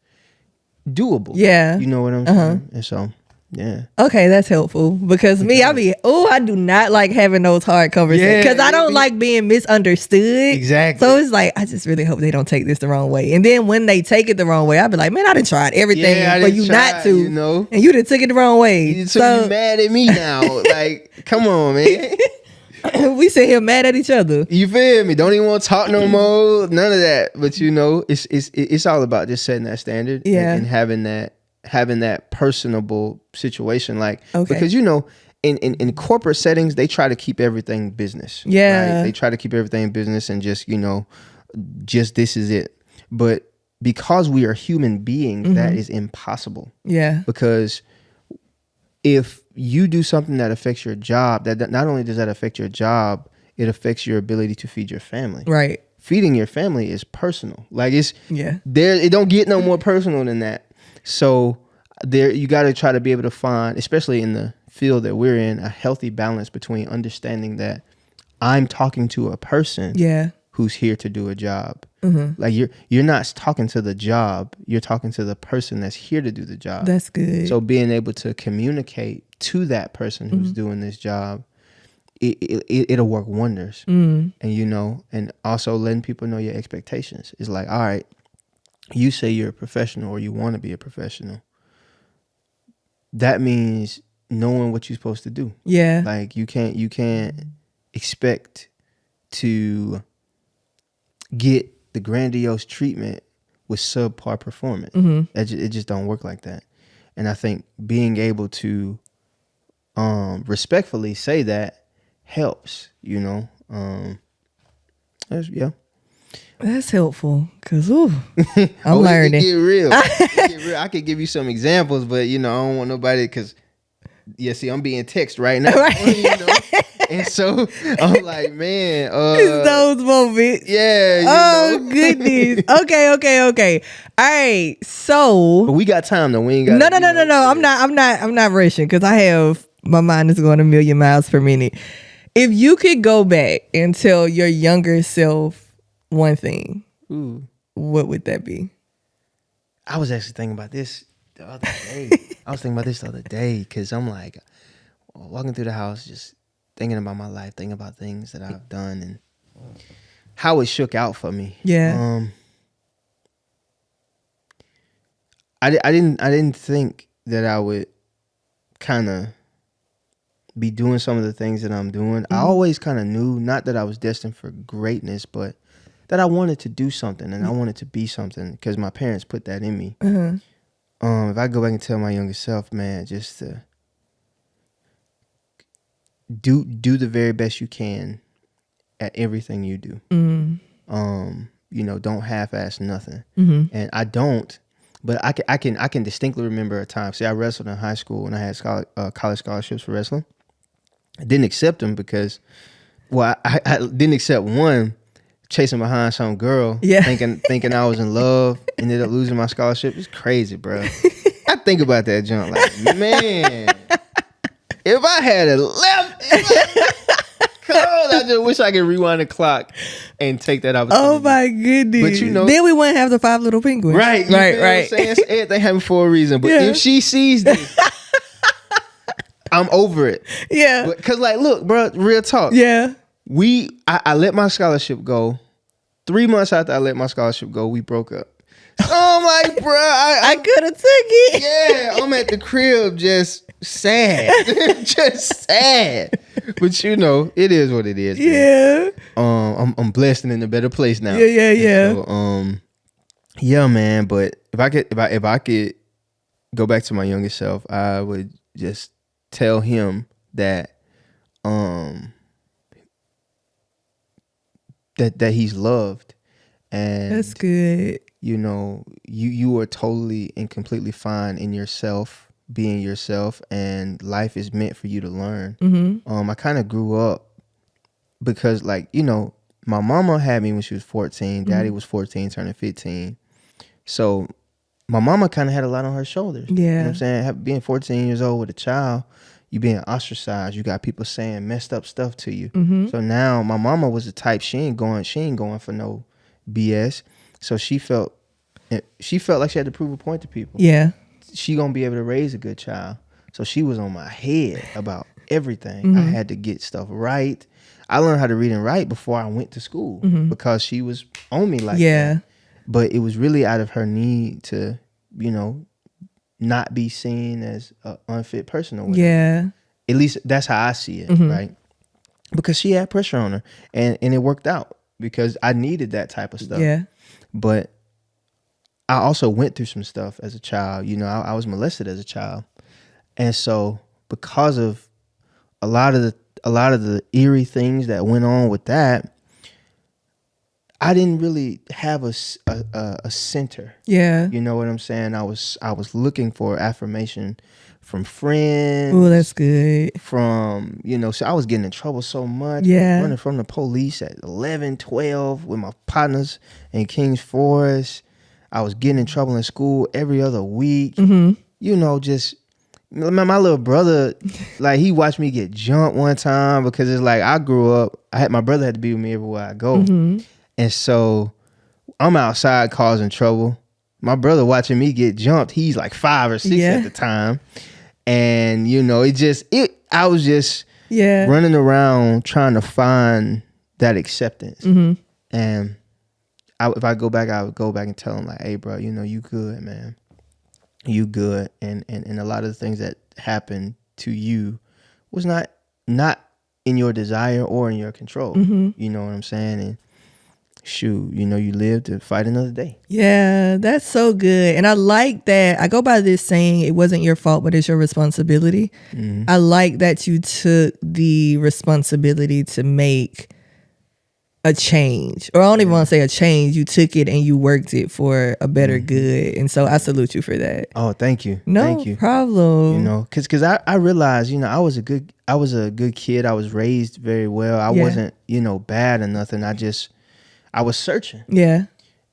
doable. Yeah. You know what I'm saying? And so, yeah. Okay, that's helpful, because me, I do not like having those hard conversations, because I don't like being misunderstood. Exactly. So it's like, I just really hope they don't take this the wrong way. And then when they take it the wrong way, I'll be like, man, I done tried everything for you not to, you know, and you done took it the wrong way. So you mad at me now? Like, come on, man. We sit here mad at each other. You feel me? Don't even want to talk no more. None of that. But you know, it's all about just setting that standard and having that personable situation, like, because, you know, in corporate settings, they try to keep everything business. Yeah. Right? They try to keep everything business and just, you know, just this is it. But because we are human beings, that is impossible. Yeah. Because if you do something that affects your job, that not only does that affect your job, it affects your ability to feed your family. Right. Feeding your family is personal. Like it's Yeah. there. It don't get no more personal than that. So there, you got to try to be able to find, especially in the field that we're in, a healthy balance between understanding that I'm talking to a person Yeah. who's here to do a job. Like you're not talking to the job, you're talking to the person that's here to do the job. That's good. So being able to communicate to that person who's doing this job, it'll work wonders. And and also letting people know your expectations. It's like, all right, you say you're a professional or you want to be a professional. That means knowing what you're supposed to do. Yeah. Like you can't expect to get the grandiose treatment with subpar performance. It just don't work like that. And I think being able to respectfully say that helps, That's helpful because I'm It learning. get real. I could give you some examples, but I don't want nobody because see, I'm being texted right now. Right. And so I'm like, man, It's those moments. Yeah. Goodness. Okay. All right. So But we got time though. We ain't got No. I'm not rushing because my mind is going a million miles per minute. If you could go back and tell your younger self one thing, what would that be? I was actually thinking about this the other day. Because I'm like walking through the house, just thinking about my life, thinking about things that I've done and how it shook out for me. Yeah. I didn't think that I would kind of be doing some of the things that I'm doing. I always kind of knew, not that I was destined for greatness, but that I wanted to do something and I wanted to be something because my parents put that in me. If I go back and tell my younger self, man, just to do the very best you can at everything you do. Don't half-ass nothing. And I don't, but I can distinctly remember a time. See, I wrestled in high school and I had college scholarships for wrestling. I didn't accept them because, I didn't accept one, chasing behind some girl, thinking I was in love, ended up losing my scholarship. It's crazy, bro. I think about that junk like, man, if I had left, I just wish I could rewind the clock and take that opportunity. Oh my goodness! But then we wouldn't have the 5 little penguins. Right. You feel what I'm saying? Everything happened for a reason. But if she sees this, I'm over it. Yeah. Because look, bro, real talk. Yeah. I let my scholarship go. 3 months after I let my scholarship go, we broke up. So I'm like, bro, I could have took it. Yeah, I'm at the crib just sad. Just sad. But it is what it is. Yeah. Man. I'm blessed and in a better place now. Yeah. So, yeah, man. But if I could go back to my younger self, I would just tell him that that he's loved, and that's good. You are totally and completely fine in yourself, being yourself, and life is meant for you to learn. I kind of grew up because my mama had me when she was 14, daddy was 14 turning 15, so my mama kind of had a lot on her shoulders. You know what I'm saying? Being 14 years old with a child, you being ostracized, you got people saying messed up stuff to you. So now my mama was the type, she ain't going for no BS. So she felt like she had to prove a point to people. Yeah. She gonna be able to raise a good child. So she was on my head about everything. I had to get stuff right. I learned how to read and write before I went to school because she was on me like that. But it was really out of her need to, not be seen as an unfit person or whatever. Yeah. At least that's how I see it, right? Because she had pressure on her, and it worked out because I needed that type of stuff. Yeah. But I also went through some stuff as a child. I was molested as a child, and so because of a lot of the eerie things that went on with that, I didn't really have a center. Yeah. You know what I'm saying? I was looking for affirmation from friends. Oh, that's good. From, so I was getting in trouble so much. Yeah. Running from the police at 11, 12 with my partners in Kings Forest. I was getting in trouble in school every other week. Just my little brother, like, he watched me get jumped one time because it's like I grew up. My brother had to be with me everywhere I go. And so I'm outside causing trouble. My brother watching me get jumped. He's like 5 or 6 at the time. And, I was just running around trying to find that acceptance. And if I go back, I would go back and tell him, like, hey, bro, you good, man. You good. And a lot of the things that happened to you was not in your desire or in your control. You know what I'm saying? And shoot, you live to fight another day. Yeah, that's so good. And I like that. I go by this saying, it wasn't your fault, but it's your responsibility. I like that you took the responsibility to make a change. Or I don't even want to say a change. You took it and you worked it for a better good. And so I salute you for that. Oh, thank you. No thank you. problem. Because I realized, I was a good kid. I was raised very well. I wasn't, bad or nothing. I was searching. Yeah.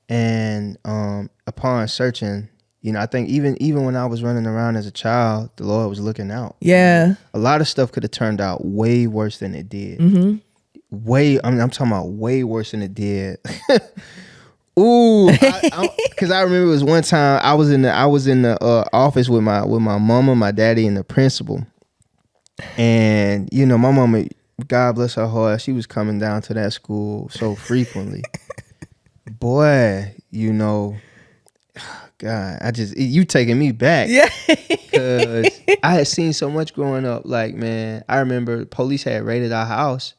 And upon searching, I think even when I was running around as a child, the Lord was looking out. Yeah. A lot of stuff could have turned out way worse than it did. I'm talking about way worse than it did. Ooh, because I remember it was one time I was in the office with my mama, my daddy, and the principal. And my mama, God bless her heart, she was coming down to that school so frequently. Boy, God, you taking me back. Yeah. Because I had seen so much growing up. Like, man, I remember police had raided our house,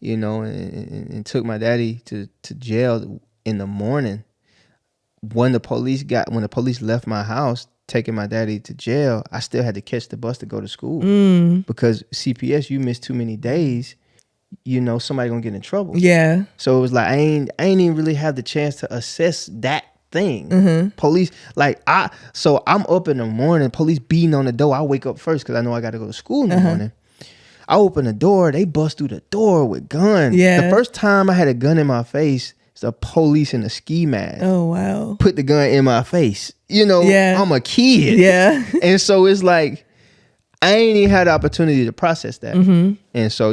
and took my daddy to jail in the morning. When the police left my house, taking my daddy to jail, I still had to catch the bus to go to school. Because CPS, you miss too many days, somebody gonna get in trouble. Yeah. So it was like I ain't even really have the chance to assess that thing. Police, so I'm up in the morning, police beating on the door. I wake up first because I know I got to go to school in the morning. I open the door, they bust through the door with guns. Yeah. The first time I had a gun in my face, it's the police in a ski mask. Oh, wow. Put the gun in my face. Yeah. I'm a kid. Yeah. And so it's like, I ain't even had the opportunity to process that. And so,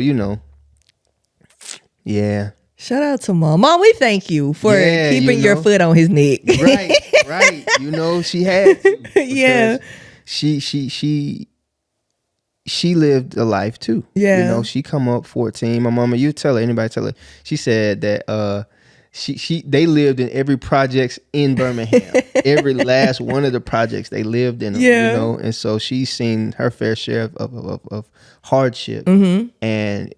yeah. Shout out to Mom. Mom, we thank you for keeping your foot on his neck. Right. She had to. Yeah. She lived a life too. Yeah. She come up 14. My mama, anybody tell her, she said that they lived in every projects in Birmingham. Every last one of the projects they lived in them, and so she's seen her fair share of hardship. And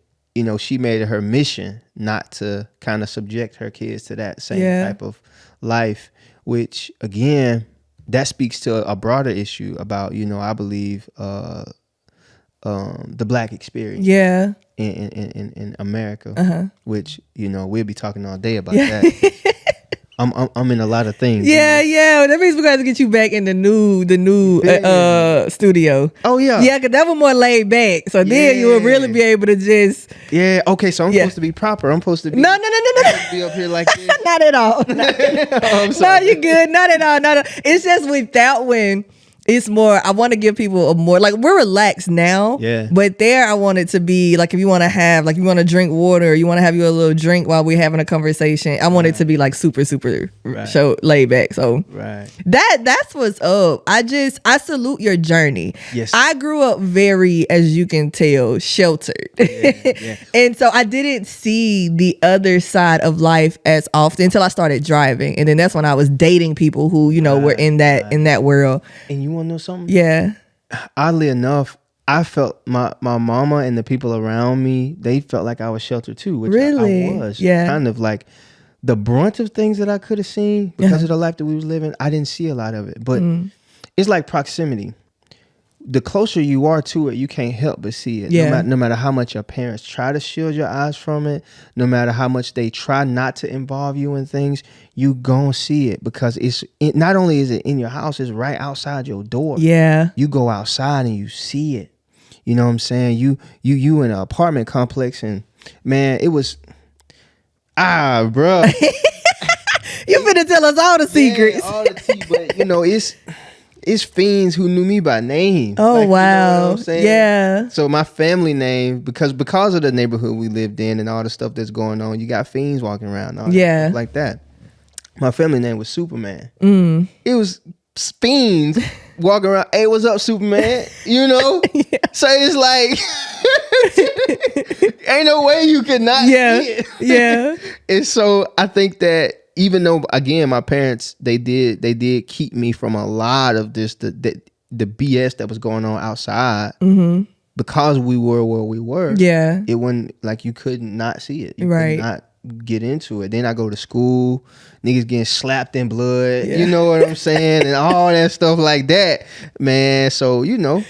she made it her mission not to kind of subject her kids to that same type of life, which again, that speaks to a broader issue about, I believe, the Black experience in America, which we'll be talking all day about that. I'm in a lot of things. Yeah. That means we got to get you back in the new studio. Oh yeah. Yeah, because that was more laid back. So then you will really be able to just. Yeah. Okay. So I'm supposed to be proper. I'm supposed to be. No. Be up here like this. Not at all. No, you're good. Not at all. It's just with that one. It's more, I want to give people a more, like, we're relaxed now. Yeah. But there, I want it to be, like, if you want to have, like, you want to drink water, or you want to have you a little drink while we're having a conversation, I want it to be, like, super show laid back. So that's what's up. I salute your journey. Yes. I grew up very, as you can tell, sheltered. Yeah. And so I didn't see the other side of life as often until I started driving. And then that's when I was dating people who, were in that world. And you want to know something? Yeah. Oddly enough, I felt my mama and the people around me, they felt like I was sheltered too, which I was. Yeah. Kind of like the brunt of things that I could have seen because of the life that we was living, I didn't see a lot of it. But it's like proximity. the closer you are to it, you can't help but see it. Yeah. No matter how much your parents try to shield your eyes from it, no matter how much they try not to involve you in things, you gon' see it because not only is it in your house, it's right outside your door. Yeah. You go outside and you see it. You know what I'm saying? You in an apartment complex and man, it was bro. You finna tell us all the secrets. All the tea, but you know, it's fiends who knew me by name. Oh, like, wow. You know what I'm saying? Yeah. So my family name, because of the neighborhood we lived in and all the stuff that's going on, you got fiends walking around. All that stuff like that. My family name was Superman. It was fiends walking around. Hey, what's up, Superman? You know? Yeah. So it's like, ain't no way you could not see it. Yeah. And so I think that even though, again, my parents, they did keep me from a lot of this, the BS that was going on outside, because we were where we were. Yeah. It wasn't like you couldn't not see it. You Right. could not get into it. Then I go to school, niggas getting slapped in blood. You know what I'm saying? And all that stuff like that, man. So, you know.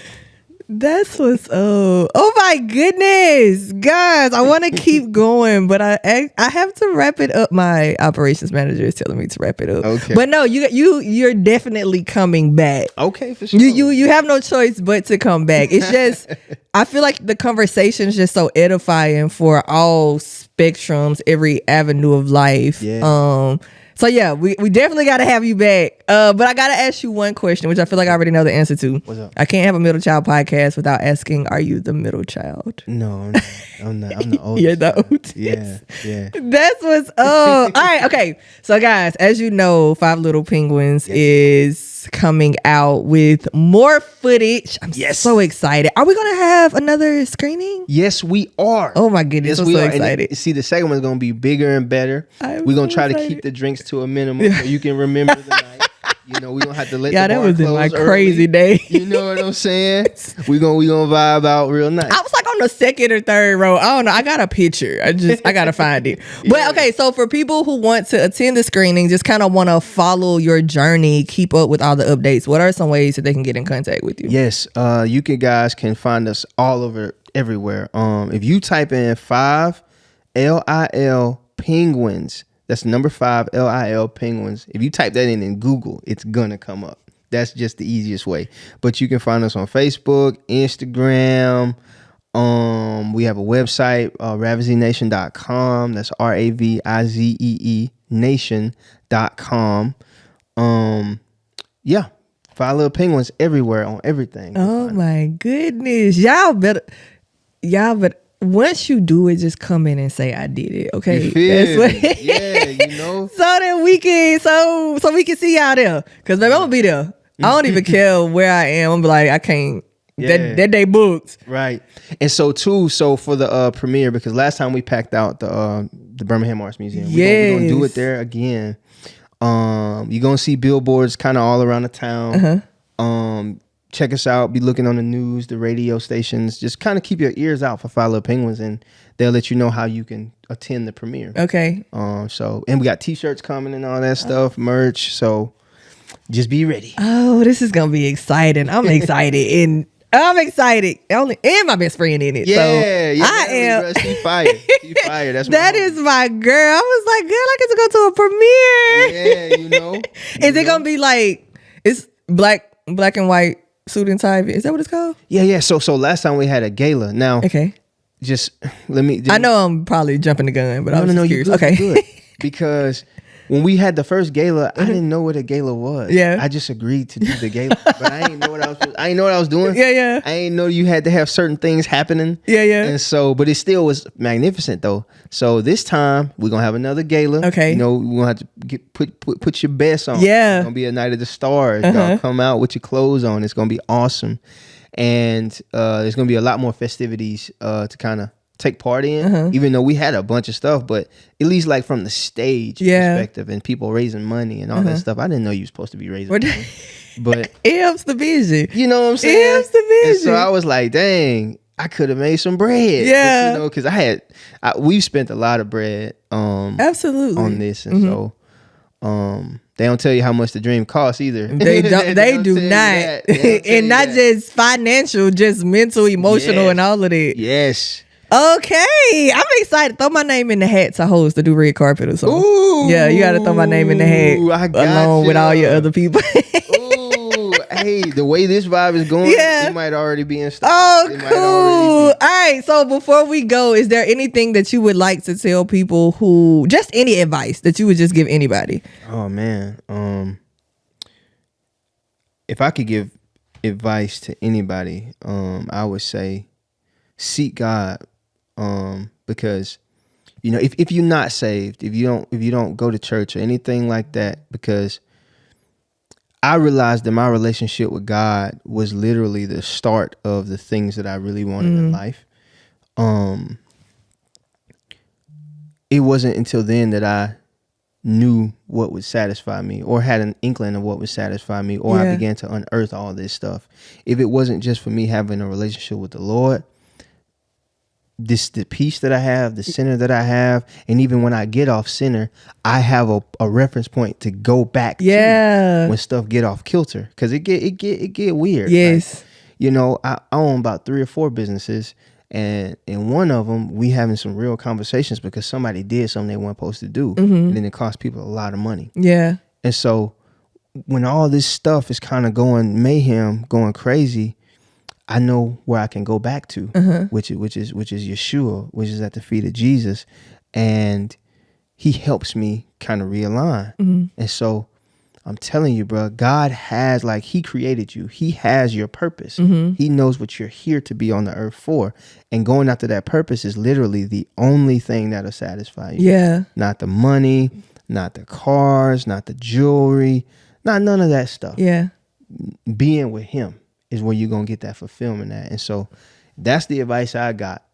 That's what's up. Oh my goodness, guys! I want to keep going, but I have to wrap it up. My operations manager is telling me to wrap it up. Okay, but no, you're definitely coming back. Okay, for sure. You have no choice but to come back. It's just I feel like the conversation is just so edifying for all spectrums, every avenue of life. Yeah. So yeah, we definitely got to have you back. But I got to ask you one question, which I feel like I already know the answer to. What's up? I can't have a middle child podcast without asking, are you the middle child? No, I'm not. I'm the oldest. You're the oldest. Yeah. That's what's up. All right, okay. So guys, as you know, Five Little Penguins is coming out with more footage. I'm so excited. Are we going to have another screening? Yes, we are. Oh my goodness, I'm so excited. See, the second one's going to be bigger and better. We're going to try to keep the drinks to a minimum so you can remember the night. You know, we don't have to let the bar that was in my close crazy early. day. You know what I'm saying? We gonna vibe out real nice. I was like on the second or third row. I don't know. I got a picture. I gotta find it. But okay, so for people who want to attend the screening, just kind of want to follow your journey, keep up with all the updates, what are some ways that they can get in contact with you? Yes, you guys can find us all over everywhere. If you type in 5 LIL Penguins, that's number 5 LIL Penguins. If you type that in Google, it's gonna come up. That's just the easiest way. But you can find us on Facebook, Instagram. We have a website, ravizeenation.com. That's RAVIZEE nation.com. Yeah. 5 Little Penguins everywhere on everything. Oh my goodness. Y'all better once you do it, just come in and say I did it. Okay. You feel yeah, you know. So that we can so we can see y'all there. Cause baby, I'm gonna be there. I don't even care where I am. I'm gonna be like, I can't. Yeah. That day booked. Right. And so for the premiere, because last time we packed out the Birmingham Arts Museum. We're gonna do it there again. You're gonna see billboards kind of all around the town. Check us out. Be looking on the news, the radio stations. Just kind of keep your ears out for 5 Little Penguins, and they'll let you know how you can attend the premiere. Okay. And we got t-shirts coming and all that stuff, merch. So just be ready. Oh, this is gonna be exciting. I'm excited and my best friend in it. Yeah, so I am. Bro, she fired. She fired. That's that is my girl. I was like, girl, I get to go to a premiere. Yeah, you know. Is it gonna be like it's black and white suit and tie? Is that what it's called? Yeah. So last time we had a gala. Now, okay. Just let me. I know I'm probably jumping the gun, but I was just curious. Good, okay. Good. Because when we had the first gala, I didn't know what a gala was. Yeah. I just agreed to do the gala, but I didn't know what I was doing. Yeah. I didn't know you had to have certain things happening. Yeah. And so, but it still was magnificent though. So this time we're gonna have another gala. Okay. You know, we're gonna have to put your best on. Yeah. It's gonna be a night of the stars. Y'all come out with your clothes on. It's gonna be awesome. And there's gonna be a lot more festivities to kind of take part in, even though we had a bunch of stuff, but at least like from the stage perspective and people raising money and all that stuff. I didn't know you were supposed to be raising money, but it helps the vision. You know what I'm saying? It helps the vision. And so I was like, dang, I could have made some bread. Yeah. But, you know, because we've spent a lot of bread absolutely on this. And so They don't tell you how much the dream costs either. They don't. They do tell you not, that. They don't tell and you not that. just financial, just mental, emotional, Yes. and all of that. Yes. Okay, I'm excited. Throw my name in the hat to host the new red carpet or something. Ooh. Yeah, you got to throw my name in the hat I along with all your other people. Ooh, hey, the way this vibe is going, Yeah. it might already be in stock. Oh, It might cool. already All right. So before we go, is there anything that you would like to tell people who, just any advice that you would just give anybody? be. Oh man. If I could give advice to anybody, I would say seek God. Because if you're not saved, if you don't go to church or anything like that, because I realized that my relationship with God was literally the start of the things that I really wanted in life. It wasn't until then that I knew what would satisfy me, or had an inkling of what would satisfy me, or I began to unearth all this stuff. If it wasn't just for me having a relationship with the Lord, the peace that I have, the center that I have, and even when I get off center, I have a reference point to go back to when stuff get off kilter, because it get weird. Yes. Like, I own about 3 or 4 businesses, and in one of them we having some real conversations because somebody did something they weren't supposed to do, and then it cost people a lot of money. Yeah. And so when all this stuff is kind of going mayhem, going crazy, I know where I can go back to, which is Yeshua, which is at the feet of Jesus, and he helps me kind of realign. And so I'm telling you, bro, God has, like, he created you. He has your purpose. He knows what you're here to be on the earth for. And going after that purpose is literally the only thing that'll satisfy you. Yeah. Not the money, not the cars, not the jewelry, not none of that stuff. Yeah. Being with him is where you're going to get that fulfillment at. And so that's the advice I got.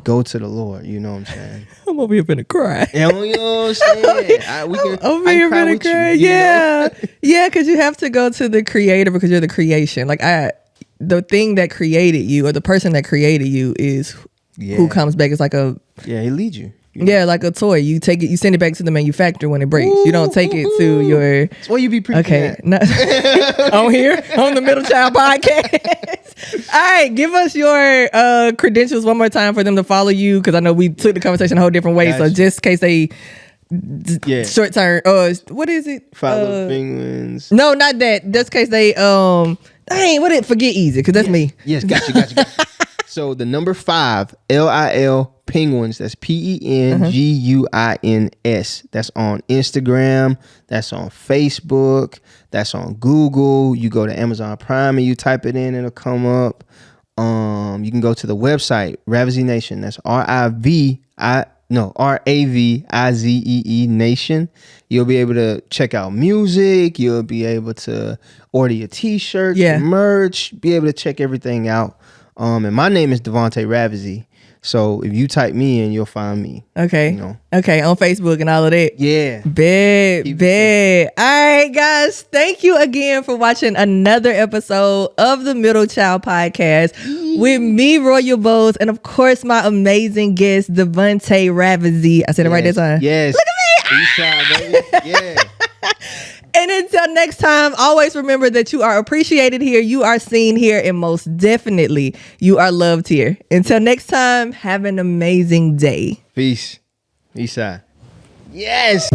Go to the Lord. You know what I'm saying? I'm over here finna cry. You know what I'm saying? I'm over here finna cry. Yeah. Yeah, because you have to go to the creator because you're the creation. Like, the thing that created you, or the person that created you, is who comes back. It's like he leads you. Yeah, like a toy. You take it, you send it back to the manufacturer when it breaks. You don't take it to your. That's why you be preaching. Okay, on here on the Middle Child Podcast. All right, give us your credentials one more time for them to follow you, because I know we took the conversation a whole different way. So just in case they short term, what is it? Follow Penguins. No, not that. Just in case they forget easy, because that's me. Yes, got you. So the number 5, LIL Penguins, that's PENGUINS. That's on Instagram, that's on Facebook, that's on Google. You go to Amazon Prime and you type it in, it'll come up. You can go to the website, Ravizee Nation. That's RAVIZEE Nation. You'll be able to check out music. You'll be able to order your t-shirts, your merch, be able to check everything out. And my name is Devonta Ravizee. So if you type me in, you'll find me. Okay. Okay, on Facebook and all of that. Yeah. Bet. All right, guys. Thank you again for watching another episode of the Middle Child Podcast with me, Royal Bowes, and of course my amazing guest, Devonta Ravizee. I said it right this time. Yes. Look at me. Eastside, baby. Yeah. And until next time, always remember that you are appreciated here, you are seen here, and most definitely you are loved here. Until next time, have an amazing day. Peace. Eastside. Yes.